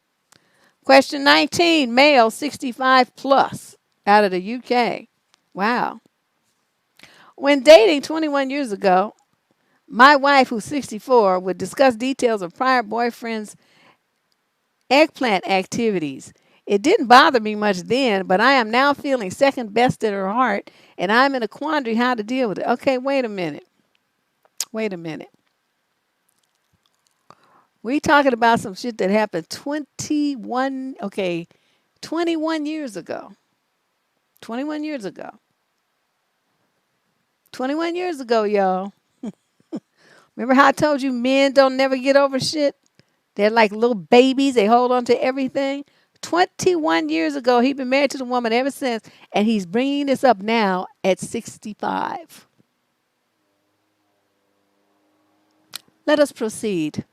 Question 19, male, 65 plus, out of the UK. Wow. When dating 21 years ago, my wife, who's 64, would discuss details of prior boyfriends' eggplant activities. It didn't bother me much then, but I am now feeling second best in her heart, and I'm in a quandary how to deal with it. Okay, wait a minute. Wait a minute. We talking about some shit that happened 21 years ago. 21 years ago. 21 years ago, y'all. Remember how I told you men don't never get over shit? They're like little babies. They hold on to everything. 21 years ago, he's been married to the woman ever since, and he's bringing this up now at 65. Let us proceed.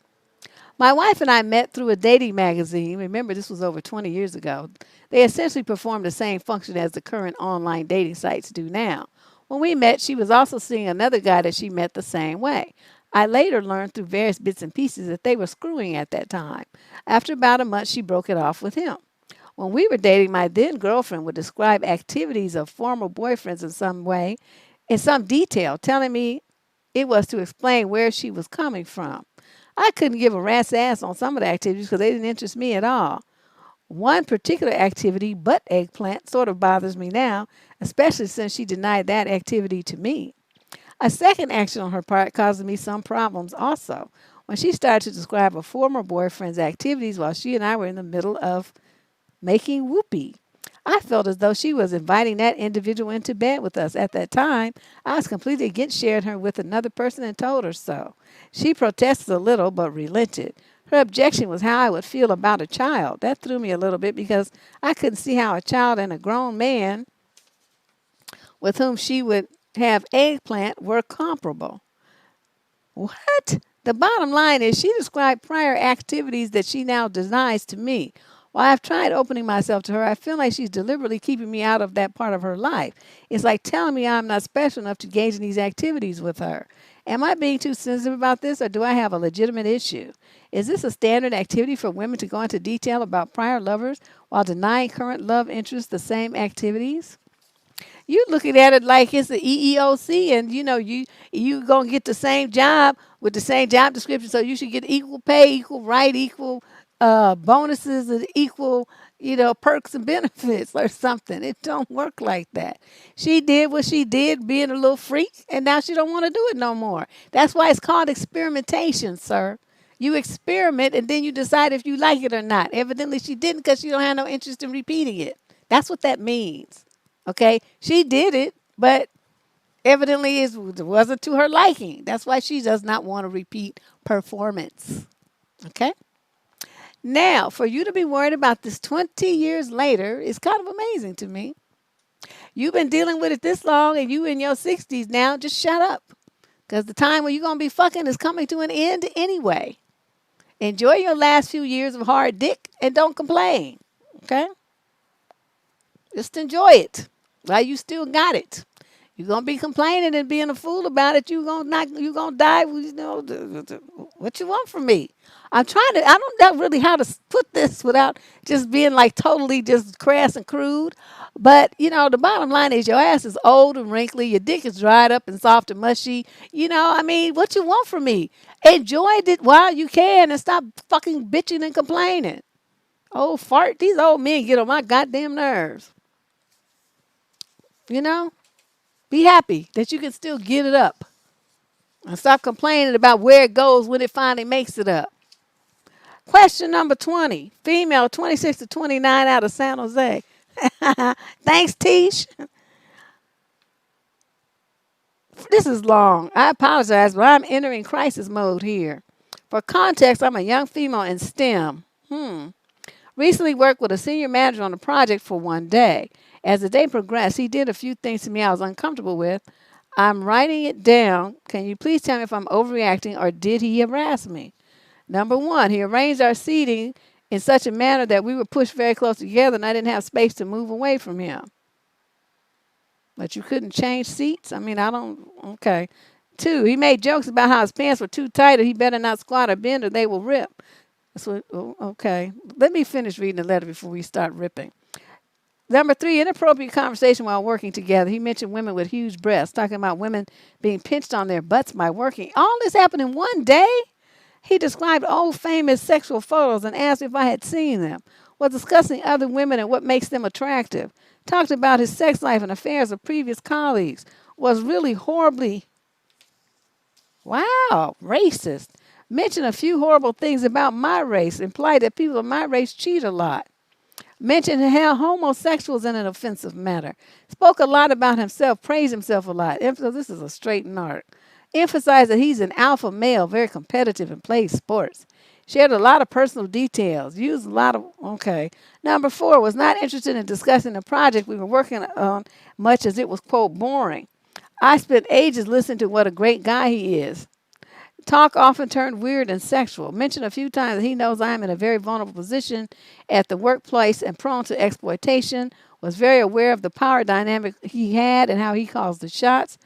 My wife and I met through a dating magazine. Remember, this was over 20 years ago. They essentially performed the same function as the current online dating sites do now. When we met, she was also seeing another guy that she met the same way. I later learned through various bits and pieces that they were screwing at that time. After about a month, she broke it off with him. When we were dating, my then girlfriend would describe activities of former boyfriends in some way, in some detail, telling me it was to explain where she was coming from. I couldn't give a rat's ass on some of the activities because they didn't interest me at all. One particular activity, butt eggplant, sort of bothers me now, especially since she denied that activity to me. A second action on her part caused me some problems also. When she started to describe a former boyfriend's activities while she and I were in the middle of making whoopee. I felt as though she was inviting that individual into bed with us. At that time, I was completely against sharing her with another person and told her so. She protested a little but relented. Her objection was how I would feel about a child. That threw me a little bit because I couldn't see how a child and a grown man with whom she would have eggplant were comparable. What? The bottom line is she described prior activities that she now denies to me. While I've tried opening myself to her, I feel like she's deliberately keeping me out of that part of her life. It's like telling me I'm not special enough to engage in these activities with her. Am I being too sensitive about this, or do I have a legitimate issue? Is this a standard activity for women to go into detail about prior lovers while denying current love interests the same activities? You looking at it like it's the EEOC, and you gonna get the same job with the same job description, so you should get equal pay, equal right, equal bonuses, and equal perks and benefits or something. It don't work like that. She did what she did, being a little freak, and now she don't want to do it no more. That's why it's called experimentation, sir. You experiment and then you decide if you like it or not. Evidently, she didn't because she don't have no interest in repeating it. That's what that means. Okay, she did it, but evidently it wasn't to her liking. That's why she does not want to repeat performance. Okay. Now, for you to be worried about this 20 years later is kind of amazing to me. You've been dealing with it this long and you in your 60s now, just shut up. Because the time when you're going to be fucking is coming to an end anyway. Enjoy your last few years of hard dick and don't complain. Okay? Just enjoy it while you still got it. You're gonna be complaining and being a fool about it. You gonna die. What you want from me? I'm trying to. I don't know really how to put this without just being like totally just crass and crude. But the bottom line is your ass is old and wrinkly. Your dick is dried up and soft and mushy. I mean, what you want from me? Enjoy it while you can and stop fucking bitching and complaining. Oh, fart. These old men get on my goddamn nerves. You know? Be happy that you can still get it up. And stop complaining about where it goes when it finally makes it up. Question number 20. Female, 26 to 29 out of San Jose. Thanks, Tish. This is long. I apologize, but I'm entering crisis mode here. For context, I'm a young female in STEM. Recently worked with a senior manager on a project for one day. As the day progressed, he did a few things to me I was uncomfortable with. I'm writing it down. Can you please tell me if I'm overreacting or did he harass me? Number one, he arranged our seating in such a manner that we were pushed very close together and I didn't have space to move away from him. But you couldn't change seats? I mean, I don't, okay. Two, he made jokes about how his pants were too tight or he better not squat or bend or they will rip. That's what, okay. Let me finish reading the letter before we start ripping. Number three, inappropriate conversation while working together. He mentioned women with huge breasts, talking about women being pinched on their butts by working. All this happened in one day? He described old famous sexual photos and asked if I had seen them. Was discussing other women and what makes them attractive. Talked about his sex life and affairs of previous colleagues. Was really horribly, wow, racist. Mentioned a few horrible things about my race. Implied that people of my race cheat a lot. Mentioned how homosexuals in an offensive manner. Spoke a lot about himself, praised himself a lot. This is a straight narc. Emphasized that he's an alpha male, very competitive and plays sports. Shared a lot of personal details. Used a lot of, okay. Number four, was not interested in discussing the project we were working on much as it was, quote, boring. I spent ages listening to what a great guy he is. Talk often turned weird and sexual. Mentioned a few times that he knows I am in a very vulnerable position at the workplace and prone to exploitation. Was very aware of the power dynamic he had and how he calls the shots.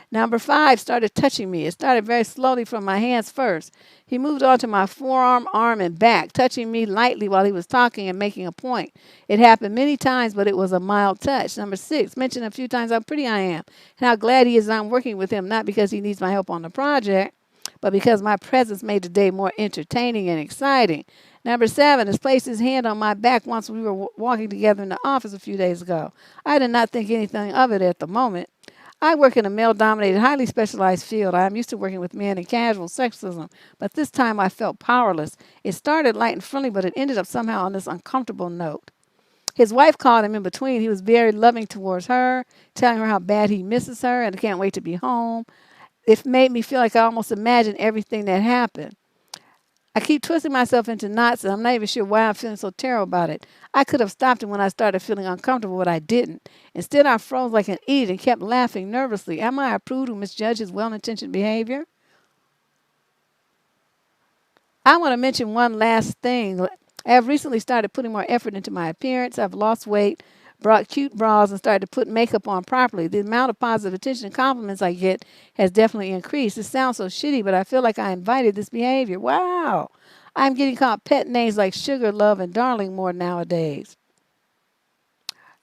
Number five, started touching me. It started very slowly from my hands first. He moved on to my forearm, arm, and back, touching me lightly while he was talking and making a point. It happened many times, but it was a mild touch. Number six, mentioned a few times how pretty I am and how glad he is I'm working with him, not because he needs my help on the project, but because my presence made the day more entertaining and exciting. Number seven, has placed his hand on my back once we were walking together in the office a few days ago. I did not think anything of it at the moment. I work in a male-dominated, highly specialized field. I am used to working with men and casual sexism, but this time I felt powerless. It started light and friendly, but it ended up somehow on this uncomfortable note. His wife called him in between. He was very loving towards her, telling her how bad he misses her and can't wait to be home. It made me feel like I almost imagined everything that happened. I keep twisting myself into knots, and I'm not even sure why I'm feeling so terrible about it. I could have stopped him when I started feeling uncomfortable, but I didn't. Instead, I froze like an idiot and kept laughing nervously. Am I a prude who misjudged his well-intentioned behavior? I want to mention one last thing. I have recently started putting more effort into my appearance. I've lost weight, brought cute bras, and started to put makeup on properly. The amount of positive attention and compliments I get has definitely increased. It sounds so shitty, but I feel like I invited this behavior. Wow. I'm getting called pet names like sugar, love, and darling more nowadays.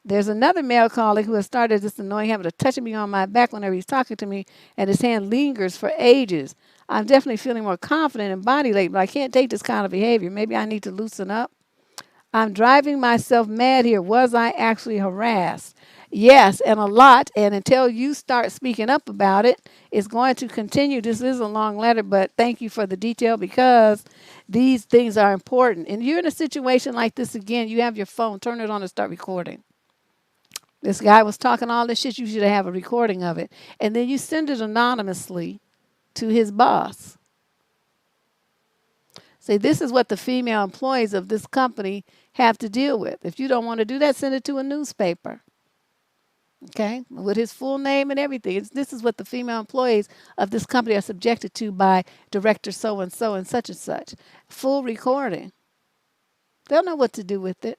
There's another male colleague who has started this annoying habit of touching me on my back whenever he's talking to me, and his hand lingers for ages. I'm definitely feeling more confident in body lately, but I can't take this kind of behavior. Maybe I need to loosen up. I'm driving myself mad here. Was I actually harassed? Yes, and a lot. And until you start speaking up about it, it's going to continue. This is a long letter, but thank you for the detail because these things are important. And you're in a situation like this again, you have your phone, turn it on and start recording. This guy was talking all this shit, you should have a recording of it. And then you send it anonymously to his boss. Say, this is what the female employees of this company have to deal with. If you don't want to do that, send it to a newspaper. Okay? With his full name and everything. This is what the female employees of this company are subjected to by director so and such and such. Full recording. They'll know what to do with it.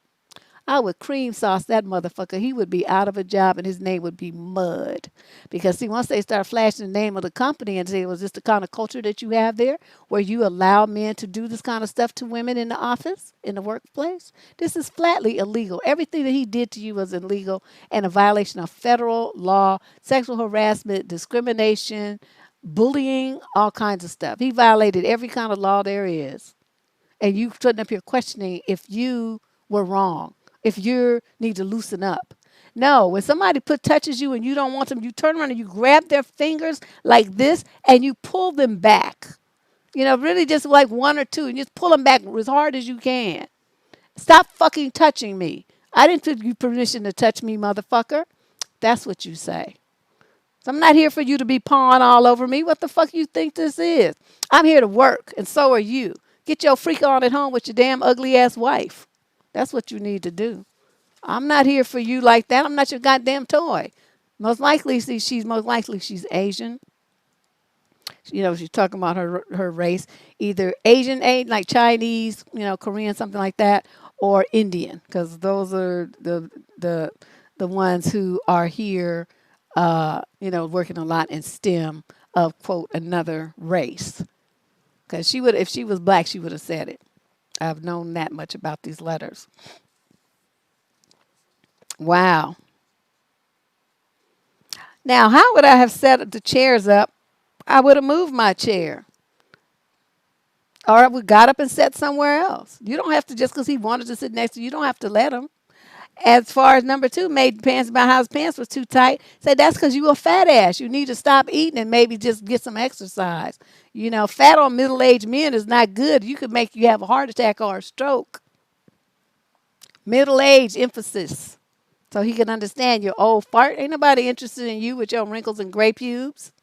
I would cream sauce that motherfucker. He would be out of a job and his name would be Mud. Because, see, once they start flashing the name of the company and say, was this the kind of culture that you have there where you allow men to do this kind of stuff to women in the office, in the workplace? This is flatly illegal. Everything that he did to you was illegal and a violation of federal law, sexual harassment, discrimination, bullying, all kinds of stuff. He violated every kind of law there is. And you sitting up here questioning if you were wrong, if you need to loosen up. No, when somebody touches you and you don't want them, you turn around and you grab their fingers like this and you pull them back. You know, really just like one or two and just pull them back as hard as you can. Stop fucking touching me. I didn't give you permission to touch me, motherfucker. That's what you say. So I'm not here for you to be pawing all over me. What the fuck you think this is? I'm here to work and so are you. Get your freak on at home with your damn ugly ass wife. That's what you need to do. I'm not here for you like that. I'm not your goddamn toy. Most likely, she's Asian. You know, she's talking about her race, either Asian, like Chinese, you know, Korean, something like that, or Indian, because those are the ones who are here, you know, working a lot in STEM of quote another race. Because if she was black, she would have said it. I've known that much about these letters. Wow. Now, how would I have set the chairs up? I would have moved my chair. Or I would got up and sat somewhere else. You don't have to, just because he wanted to sit next to you, you don't have to let him. As far as number 2, made pants about how his pants was too tight. Say that's because you a fat ass. You need to stop eating and maybe just get some exercise. You know, fat on middle-aged men is not good. You could make you have a heart attack or a stroke. Middle-age emphasis. So he can understand your old fart. Ain't nobody interested in you with your wrinkles and gray pubes.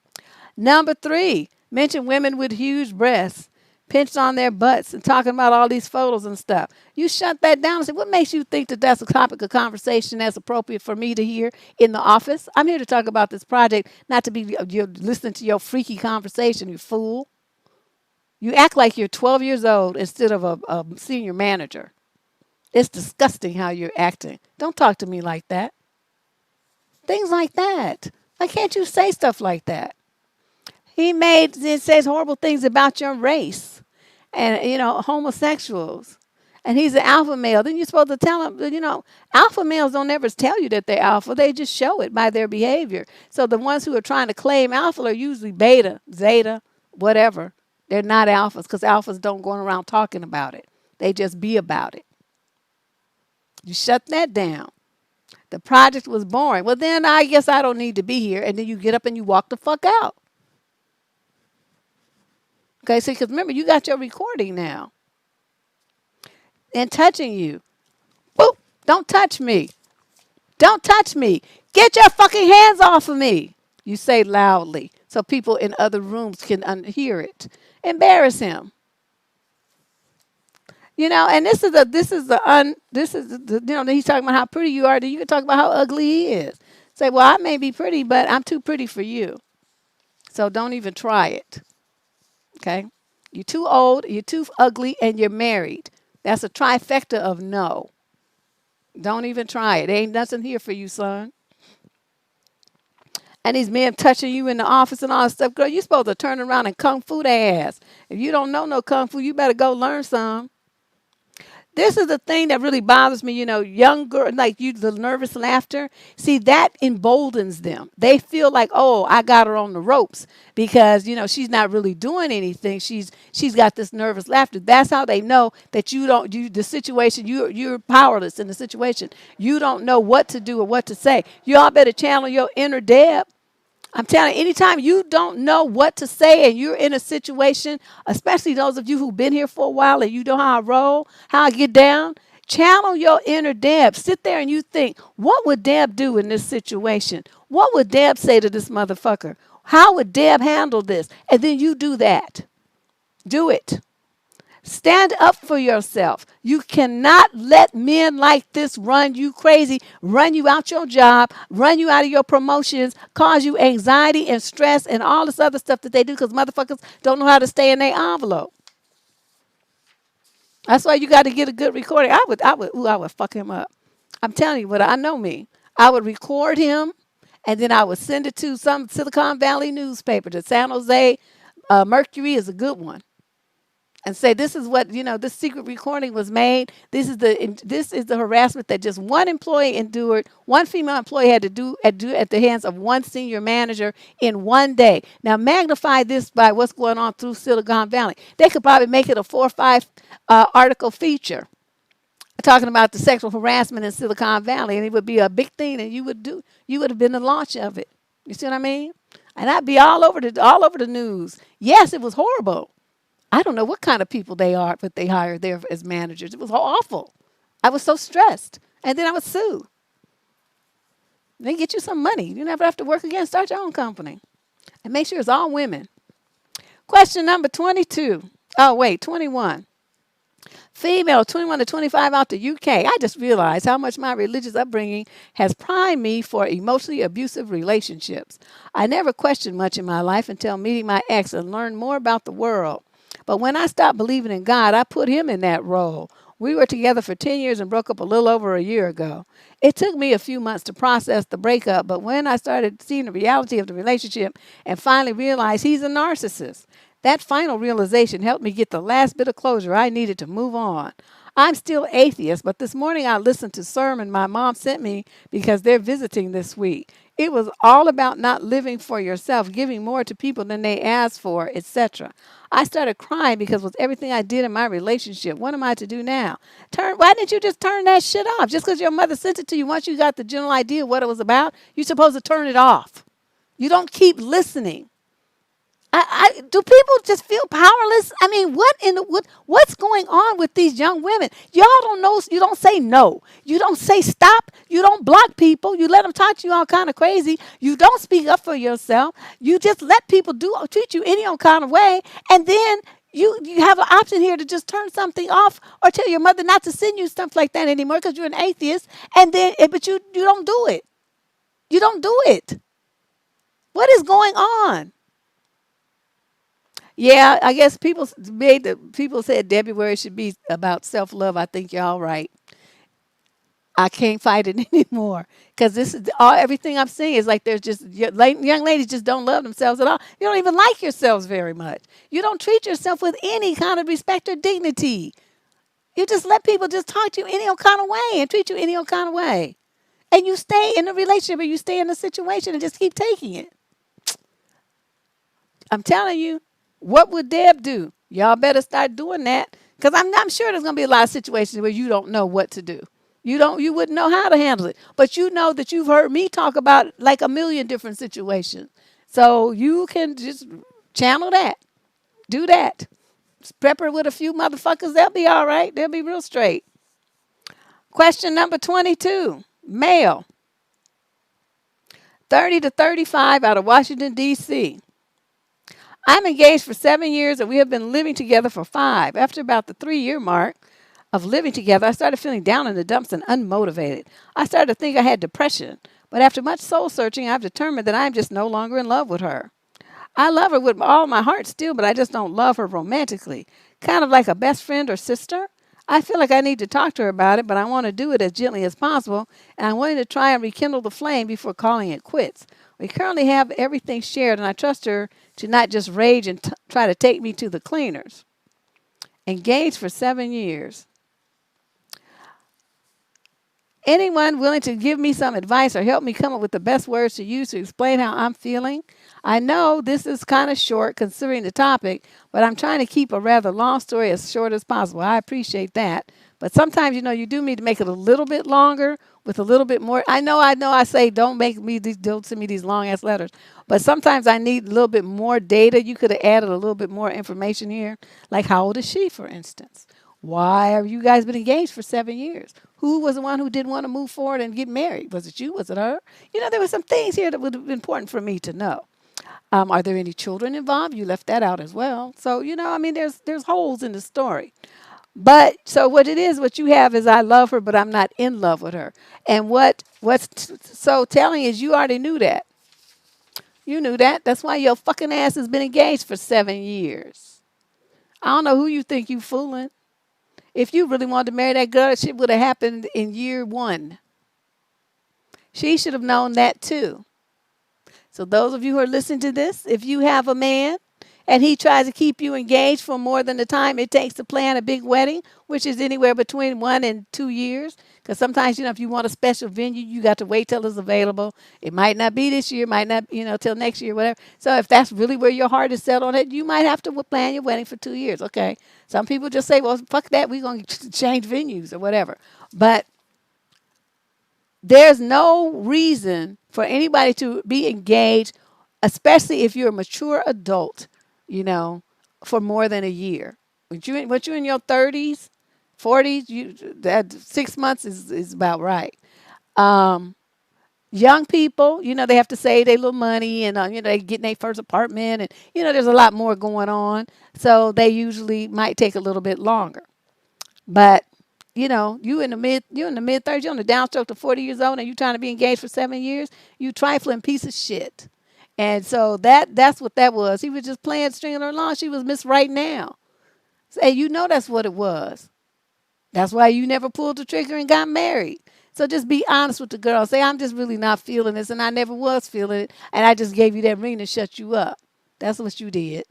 Number 3, mention women with huge breasts, pinched on their butts and talking about all these photos and stuff. You shut that down and say, what makes you think that that's a topic of conversation that's appropriate for me to hear in the office? I'm here to talk about this project, not to be you're listening to your freaky conversation, you fool. You act like you're 12 years old instead of a senior manager. It's disgusting how you're acting. Don't talk to me like that. Things like that. Why can't you say stuff like that? It says horrible things about your race and, you know, homosexuals. And he's an alpha male. Then you're supposed to tell him, you know, alpha males don't ever tell you that they're alpha. They just show it by their behavior. So the ones who are trying to claim alpha are usually beta, zeta, whatever. They're not alphas because alphas don't go around talking about it. They just be about it. You shut that down. The project was boring. Well, then I guess I don't need to be here. And then you get up and you walk the fuck out. Okay, see, because remember, you got your recording now. And touching you. Boop, don't touch me. Don't touch me. Get your fucking hands off of me. You say loudly so people in other rooms can hear it. Embarrass him. You know, and he's talking about how pretty you are. Then you can talk about how ugly he is. Say, well, I may be pretty, but I'm too pretty for you. So don't even try it. Okay? You're too old, you're too ugly, and you're married. That's a trifecta of no. Don't even try it. There ain't nothing here for you, son. And these men touching you in the office and all that stuff. Girl, you're supposed to turn around and kung fu their ass. If you don't know no kung fu, you better go learn some. This is the thing that really bothers me. Young girl, like you, the nervous laughter. See, that emboldens them. They feel like, oh, I got her on the ropes because she's not really doing anything. She's got this nervous laughter. That's how they know that you don't. The situation, you're powerless in the situation. You don't know what to do or what to say. You all better channel your inner Deb. I'm telling you, anytime you don't know what to say and you're in a situation, especially those of you who've been here for a while and you know how I roll, how I get down, channel your inner Deb. Sit there and you think, what would Deb do in this situation? What would Deb say to this motherfucker? How would Deb handle this? And then you do that. Do it. Stand up for yourself. You cannot let men like this run you crazy, run you out your job, run you out of your promotions, cause you anxiety and stress and all this other stuff that they do because motherfuckers don't know how to stay in their envelope. That's why you got to get a good recording. I would fuck him up. I'm telling you what I know me. I would record him and then I would send it to some Silicon Valley newspaper. The San Jose Mercury is a good one. And say this is what this secret recording was made. This is the harassment that just one employee endured. One female employee had to do at the hands of one senior manager in one day. Now magnify this by what's going on through Silicon Valley. They could probably make it a 4 or 5 article feature talking about the sexual harassment in Silicon Valley, and it would be a big thing, and you would have been the launch of it. You see what I mean? And I'd be all over the news. Yes, it was horrible. I don't know what kind of people they are, but they hired there as managers. It was awful. I was so stressed. And then I would sue. They get you some money. You never have to work again. Start your own company. And make sure it's all women. Question number 22. Oh, wait, 21. Female, 21 to 25 out the UK. I just realized how much my religious upbringing has primed me for emotionally abusive relationships. I never questioned much in my life until meeting my ex and learned more about the world. But when I stopped believing in God, I put him in that role. We were together for 10 years and broke up a little over a year ago. It took me a few months to process the breakup, but when I started seeing the reality of the relationship and finally realized he's a narcissist, that final realization helped me get the last bit of closure I needed to move on. I'm still atheist, but this morning I listened to a sermon my mom sent me because they're visiting this week. It was all about not living for yourself, giving more to people than they asked for, etc. I started crying because it was everything I did in my relationship. What am I to do now? Why didn't you just turn that shit off? Just because your mother sent it to you, once you got the general idea of what it was about, you're supposed to turn it off. You don't keep listening. Do people just feel powerless? I mean, what's going on with these young women? Y'all don't know. You don't say no. You don't say stop. You don't block people. You let them talk to you all kind of crazy. You don't speak up for yourself. You just let people treat you any old kind of way, and then you have an option here to just turn something off or tell your mother not to send you stuff like that anymore because you're an atheist, and then but you don't do it. You don't do it. What is going on? Yeah, I guess people said February should be about self-love. I think y'all right. I can't fight it anymore because this is everything I'm seeing is like there's just young ladies just don't love themselves at all. You don't even like yourselves very much. You don't treat yourself with any kind of respect or dignity. You just let people just talk to you any old kind of way and treat you any old kind of way. And you stay in a relationship or you stay in a situation and just keep taking it. I'm telling you. What would Deb do? Y'all better start doing that because I'm sure there's going to be a lot of situations where you don't know what to do. You wouldn't know how to handle it. But you know that you've heard me talk about like a million different situations. So you can just channel that. Do that. Pepper with a few motherfuckers. They'll be all right. They'll be real straight. Question number 22. Male. 30 to 35 out of Washington, D.C. I'm engaged for 7 years and we have been living together for 5. After about the 3-year mark of living together, I started feeling down in the dumps and unmotivated. I started to think I had depression. But after much soul searching, I've determined that I'm just no longer in love with her. I love her with all my heart still, but I just don't love her romantically. Kind of like a best friend or sister. I feel like I need to talk to her about it, but I want to do it as gently as possible, and I'm willing to try and rekindle the flame before calling it quits. We currently have everything shared, and I trust her to not just rage and try to take me to the cleaners. Engaged for 7 years. Anyone willing to give me some advice or help me come up with the best words to use to explain how I'm feeling? I know this is kind of short considering the topic, but I'm trying to keep a rather long story as short as possible. I appreciate that. But sometimes, you do need to make it a little bit longer with a little bit more. I know, I say don't send me these long ass letters. But sometimes I need a little bit more data. You could have added a little bit more information here. Like, how old is she, for instance? Why have you guys been engaged for 7 years? Who was the one who didn't want to move forward and get married? Was it you? Was it her? There were some things here that would have been important for me to know. Are there any children involved? You left that out as well. So, there's holes in the story. But so what you have is I love her, but I'm not in love with her. And what's so telling is you already knew that. You knew that. That's why your fucking ass has been engaged for 7 years. I don't know who you think you fooling. If you really wanted to marry that girl, that shit would have happened in year one. She should have known that too. So those of you who are listening to this, if you have a man and he tries to keep you engaged for more than the time it takes to plan a big wedding, which is anywhere between 1 and 2 years, because sometimes, if you want a special venue, you got to wait till it's available. It might not be this year, might not, till next year, whatever. So if that's really where your heart is set on it, you might have to plan your wedding for 2 years. Okay. Some people just say, well, fuck that. We're going to change venues or whatever. But there's no reason for anybody to be engaged, especially if you're a mature adult, you know, for more than a year. When you're in your 30s, 40s, that 6 months is about right. Um, Young people, they have to save their little money and, they getting their first apartment and, there's a lot more going on. So they usually might take a little bit longer. But you're in the mid 30s, you're on the downstroke to 40 years old, and you trying to be engaged for 7 years. You trifling piece of shit. And so that's what that was. He was just playing, stringing her along. She was Miss Right Now. Say, that's what it was. That's why you never pulled the trigger and got married. So just be honest with the girl. Say, I'm just really not feeling this, and I never was feeling it, and I just gave you that ring to shut you up. That's what you did.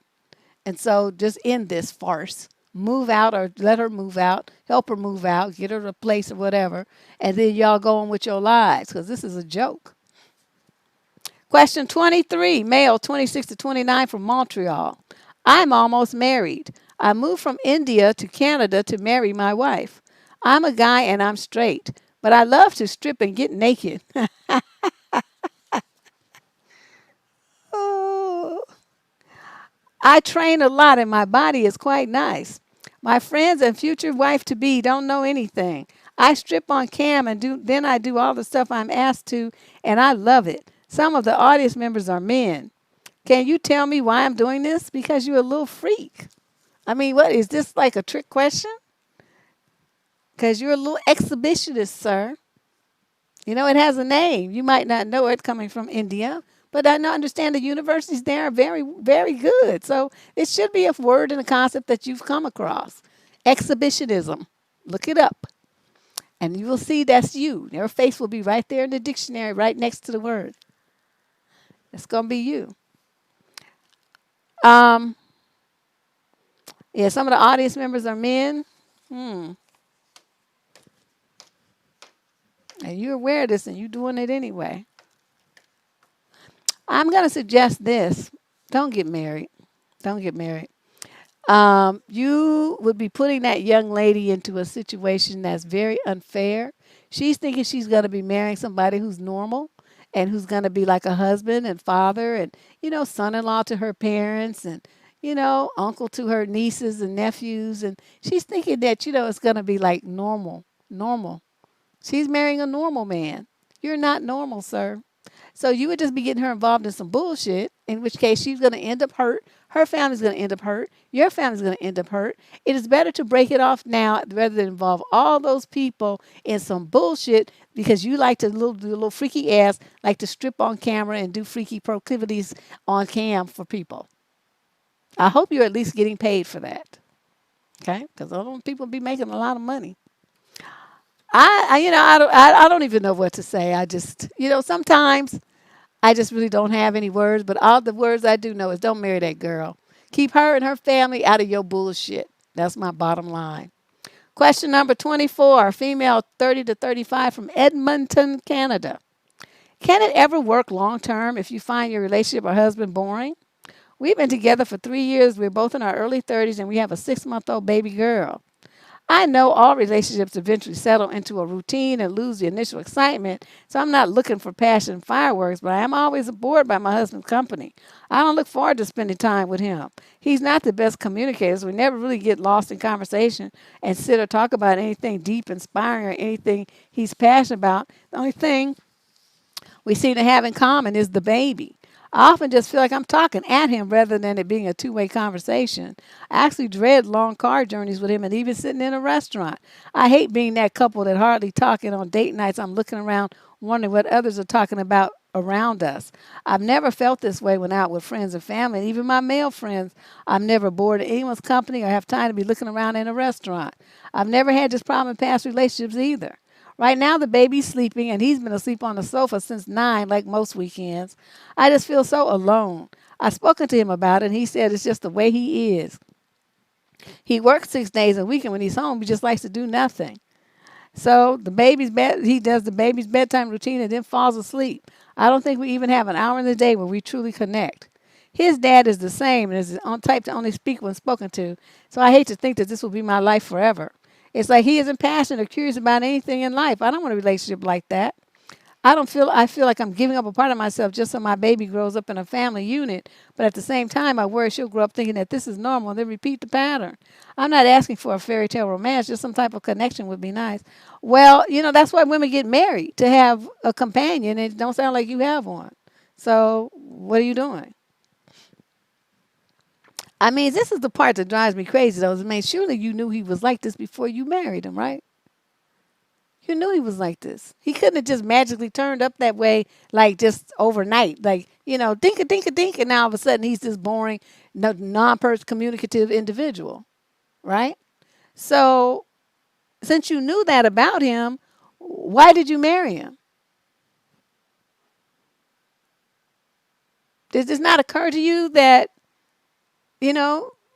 And so just end this farce. Move out or let her move out. Help her move out. Get her a place or whatever. And then y'all go on with your lives because this is a joke. Question 23, male 26 to 29 from Montreal. I'm almost married. I moved from India to Canada to marry my wife. I'm a guy and I'm straight, but I love to strip and get naked. Oh. I train a lot and my body is quite nice. My friends and future wife to be don't know anything. I strip on cam and then I do all the stuff I'm asked to and I love it. Some of the audience members are men. Can you tell me why I'm doing this? Because you're a little freak. I mean, what is this, like a trick question? Because you're a little exhibitionist, sir. It has a name. You might not know it coming from India, but I understand the universities there are very, very good. So it should be a word and a concept that you've come across. Exhibitionism. Look it up. And you will see that's you. Your face will be right there in the dictionary, right next to the word. It's going to be you. Yeah, some of the audience members are men. And you're aware of this and you're doing it anyway. I'm going to suggest this. Don't get married. Don't get married. You would be putting that young lady into a situation that's very unfair. She's thinking she's going to be marrying somebody who's normal and who's going to be like a husband and father and, son-in-law to her parents and, uncle to her nieces and nephews. And she's thinking that, it's going to be like normal. She's marrying a normal man. You're not normal, sir. So you would just be getting her involved in some bullshit, in which case she's going to end up hurt. Her family's going to end up hurt. Your family's going to end up hurt. It is better to break it off now rather than involve all those people in some bullshit because you like to do a little freaky ass, like to strip on camera and do freaky proclivities on cam for people. I hope you're at least getting paid for that. Okay? Because all those people be making a lot of money. I don't even know what to say. I just, sometimes I just really don't have any words, but all the words I do know is don't marry that girl. Keep her and her family out of your bullshit. That's my bottom line. Question number 24, female 30 to 35 from Edmonton, Canada. Can it ever work long term if you find your relationship or husband boring? We've been together for 3 years. We're both in our early 30s and we have a 6-month-old baby girl. I know all relationships eventually settle into a routine and lose the initial excitement, so I'm not looking for passion fireworks, but I am always bored by my husband's company. I don't look forward to spending time with him. He's not the best communicator, so we never really get lost in conversation and sit or talk about anything deep, inspiring, or anything he's passionate about. The only thing we seem to have in common is the baby. I often just feel like I'm talking at him rather than it being a two-way conversation. I actually dread long car journeys with him and even sitting in a restaurant. I hate being that couple that hardly talking on date nights. I'm looking around wondering what others are talking about around us. I've never felt this way when out with friends and family, and even my male friends. I'm never bored of anyone's company or have time to be looking around in a restaurant. I've never had this problem in past relationships either. Right now, the baby's sleeping, and he's been asleep on the sofa since 9, like most weekends. I just feel so alone. I've spoken to him about it, and he said it's just the way he is. He works 6 days a week, and when he's home, he just likes to do nothing. So he does the baby's bedtime routine and then falls asleep. I don't think we even have an hour in the day where we truly connect. His dad is the same and is the type to only speak when spoken to, so I hate to think that this will be my life forever. It's like he isn't passionate or curious about anything in life. I don't want a relationship like that. I feel like I'm giving up a part of myself just so my baby grows up in a family unit, but at the same time I worry she'll grow up thinking that this is normal and then repeat the pattern. I'm not asking for a fairy tale romance, just some type of connection would be nice. Well, that's why women get married, to have a companion. It don't sound like you have one. So what are you doing? I mean, this is the part that drives me crazy, though. I mean, surely you knew he was like this before you married him, right? You knew he was like this. He couldn't have just magically turned up that way, like just overnight. Like, dink a dink a dink, and now all of a sudden he's this boring, non-person communicative individual, right? So, since you knew that about him, why did you marry him? Did this not occur to you that,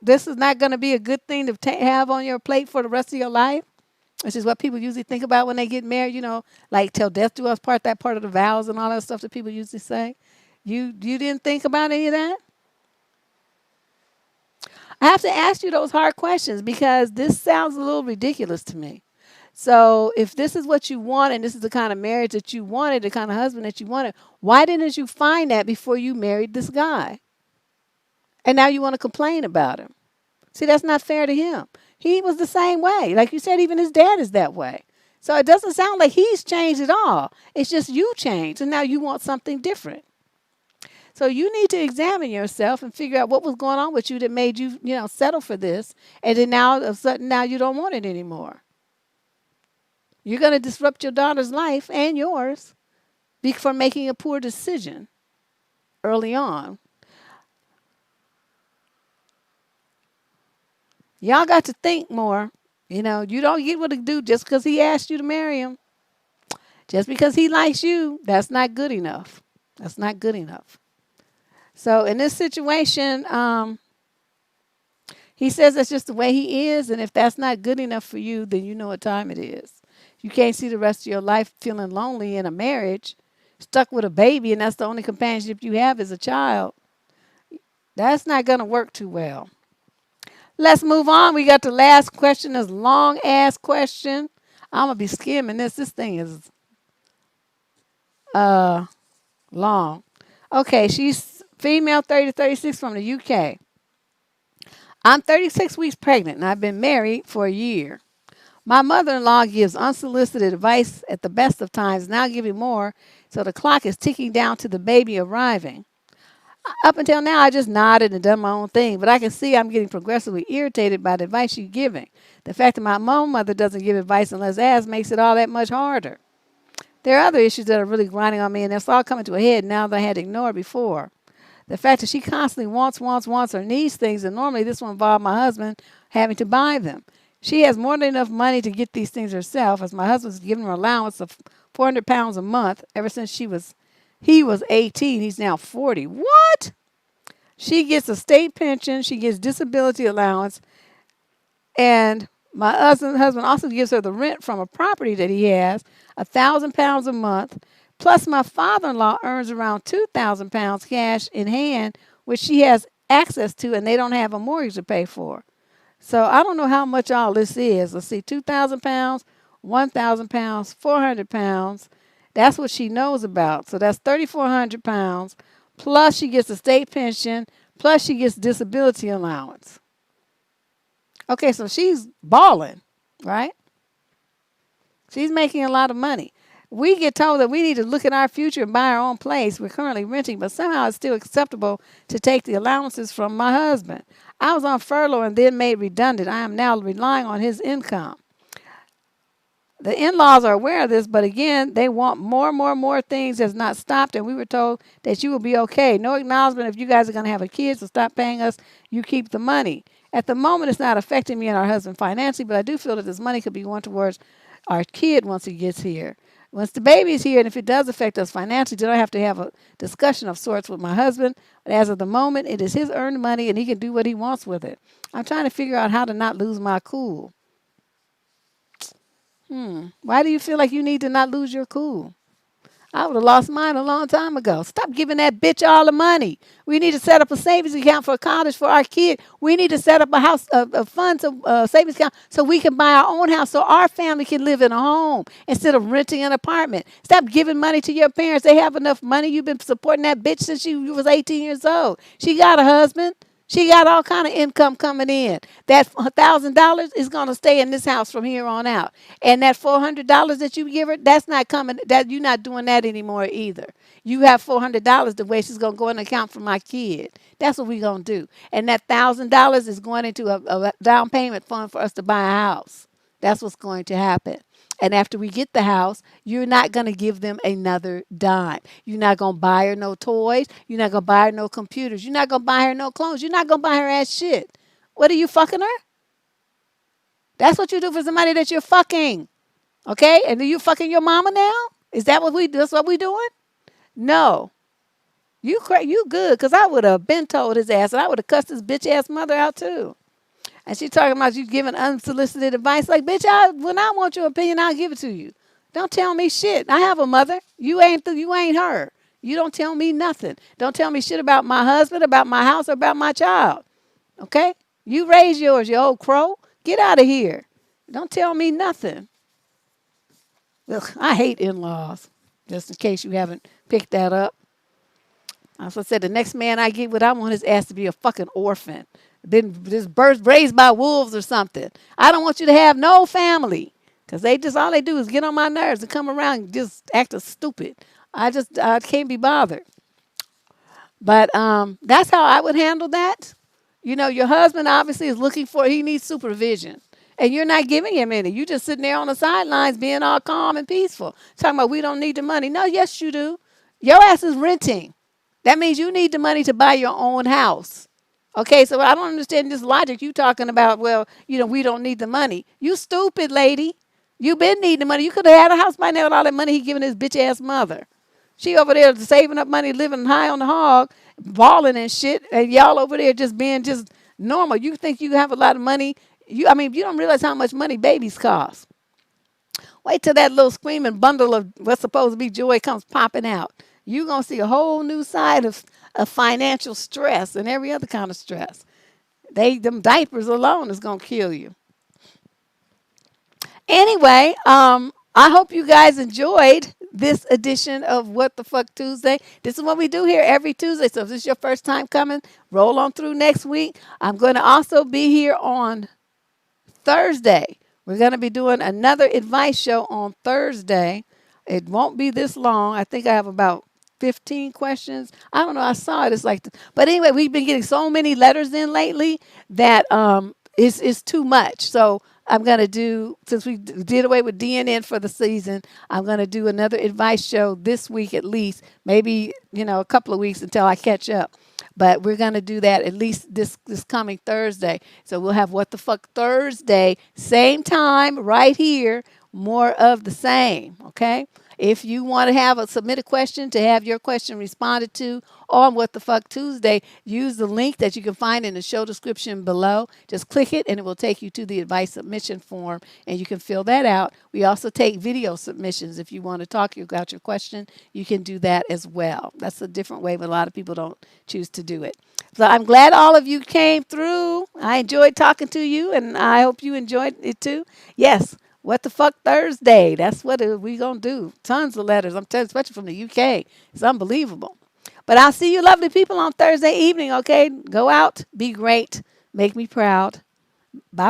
this is not going to be a good thing to have on your plate for the rest of your life? Which is what people usually think about when they get married, like till death do us part, that part of the vows and all that stuff that people usually say. You didn't think about any of that? I have to ask you those hard questions because this sounds a little ridiculous to me. So if this is what you want and this is the kind of marriage that you wanted, the kind of husband that you wanted, why didn't you find that before you married this guy? And now you want to complain about him. See, that's not fair to him. He was the same way. Like you said, even his dad is that way. So it doesn't sound like he's changed at all. It's just you changed, and now you want something different. So you need to examine yourself and figure out what was going on with you that made you, settle for this. And then now, all of a sudden, now you don't want it anymore. You're going to disrupt your daughter's life and yours for making a poor decision early on. Y'all got to think more. You don't get what to do just because he asked you to marry him. Just because he likes you, that's not good enough. That's not good enough. So in this situation, he says that's just the way he is. And if that's not good enough for you, then you know what time it is. You can't see the rest of your life feeling lonely in a marriage, stuck with a baby, and that's the only companionship you have as a child. That's not going to work too well. Let's move on. We got the last question, this long-ass question. I'm going to be skimming this. This thing is long. Okay, she's female, 30 to 36 from the UK. I'm 36 weeks pregnant, and I've been married for a year. My mother-in-law gives unsolicited advice at the best of times, now giving more, so the clock is ticking down to the baby arriving. Up until now, I just nodded and done my own thing, but I can see I'm getting progressively irritated by the advice she's giving. The fact that my own mother doesn't give advice unless asked makes it all that much harder. There are other issues that are really grinding on me, and it's all coming to a head now that I had ignored before. The fact that she constantly wants, or needs things, and normally this will involve my husband having to buy them. She has more than enough money to get these things herself, as my husband's given her an allowance of £400 a month ever since he was 18. He's now 40. What? She gets a state pension. She gets disability allowance. And My husband also gives her the rent from a property that he has, £1,000 a month. Plus, my father-in-law earns around £2,000 cash in hand, which she has access to, and they don't have a mortgage to pay for. So I don't know how much all this is. Let's see, £2,000, £1,000, £400. That's what she knows about. So that's £3,400. Plus, she gets a state pension. Plus, she gets disability allowance. Okay, so she's balling, right? She's making a lot of money. We get told that we need to look at our future and buy our own place. We're currently renting, but somehow it's still acceptable to take the allowances from my husband. I was on furlough and then made redundant. I am now relying on his income. The in-laws are aware of this, but again, they want more things has not stopped, and we were told that you will be okay. No acknowledgement if you guys are going to have a kid, so stop paying us. You keep the money. At the moment, it's not affecting me and our husband financially, but I do feel that this money could be going towards our kid once he gets here. Once the baby's here, and if it does affect us financially, then I have to have a discussion of sorts with my husband. But as of the moment, it is his earned money, and he can do what he wants with it. I'm trying to figure out how to not lose my cool. Why do you feel like you need to not lose your cool? I would have lost mine a long time ago. Stop giving that bitch all the money. We need to set up a savings account for college for our kid. We need to set up a house, a fund, savings account so we can buy our own house so our family can live in a home instead of renting an apartment. Stop giving money to your parents. They have enough money. You've been supporting that bitch since she was 18 years old. She got a husband. She got all kind of income coming in. That $1,000 is going to stay in this house from here on out. And that $400 that you give her, that's not coming. That you're not doing that anymore either. You have $400 the way she's going to go in and account for my kid. That's what we're going to do. And that $1,000 is going into a down payment fund for us to buy a house. That's what's going to happen. And after we get the house, you're not going to give them another dime. You're not going to buy her no toys. You're not going to buy her no computers. You're not going to buy her no clothes. You're not going to buy her ass shit. What are you fucking her? That's what you do for somebody that you're fucking. Okay? And are you fucking your mama now? Is that what that's what we doing? No. You good, because I would have been told his ass, and I would have cussed his bitch ass mother out too. And she talking about you giving unsolicited advice. Like, bitch, when I want your opinion, I'll give it to you. Don't tell me shit. I have a mother. You ain't her. You don't tell me nothing. Don't tell me shit about my husband, about my house, or about my child. Okay? You raise yours, you old crow. Get out of here. Don't tell me nothing. Ugh, I hate in-laws, just in case you haven't picked that up. As I said, the next man I get with, I want his ass to be a fucking orphan. Been just raised by wolves or something. I don't want you to have no family, because all they do is get on my nerves and come around and just act stupid. I can't be bothered. But that's how I would handle that. You know, your husband obviously he needs supervision. And you're not giving him any. You just sitting there on the sidelines being all calm and peaceful. Talking about we don't need the money. No, yes, you do. Your ass is renting. That means you need the money to buy your own house. Okay, so I don't understand this logic. You talking about, well, we don't need the money. You stupid lady. You been needing the money. You could have had a house by now with all that money he giving his bitch ass mother. She over there saving up money, living high on the hog, balling and shit, and y'all over there just being just normal. You think you have a lot of money. You don't realize how much money babies cost. Wait till that little screaming bundle of what's supposed to be joy comes popping out. You're going to see a whole new side of financial stress and every other kind of stress. Them diapers alone is going to kill you. Anyway, I hope you guys enjoyed this edition of What the Fuck Tuesday. This is what we do here every Tuesday. So if this is your first time coming, roll on through next week. I'm going to also be here on Thursday. We're going to be doing another advice show on Thursday. It won't be this long. I think I have about 15 questions. I don't know. I saw it. It's like, but anyway, we've been getting so many letters in lately that it's too much. So I'm going to do, since we did away with DNN for the season, I'm going to do another advice show this week at least, maybe, a couple of weeks until I catch up. But we're going to do that at least this coming Thursday. So we'll have What the Fuck Thursday, same time, right here, more of the same, okay? If you want to submit a question to have your question responded to on What the Fuck Tuesday, use the link that you can find in the show description below. Just click it and it will take you to the advice submission form and you can fill that out. We also take video submissions. If you want to talk about your question, you can do that as well. That's a different way, but a lot of people don't choose to do it. So I'm glad all of you came through. I enjoyed talking to you and I hope you enjoyed it too. Yes. What the fuck Thursday? That's what we gonna do. Tons of letters. I'm telling you, especially from the UK. It's unbelievable. But I'll see you lovely people on Thursday evening, okay? Go out, be great, make me proud. Bye.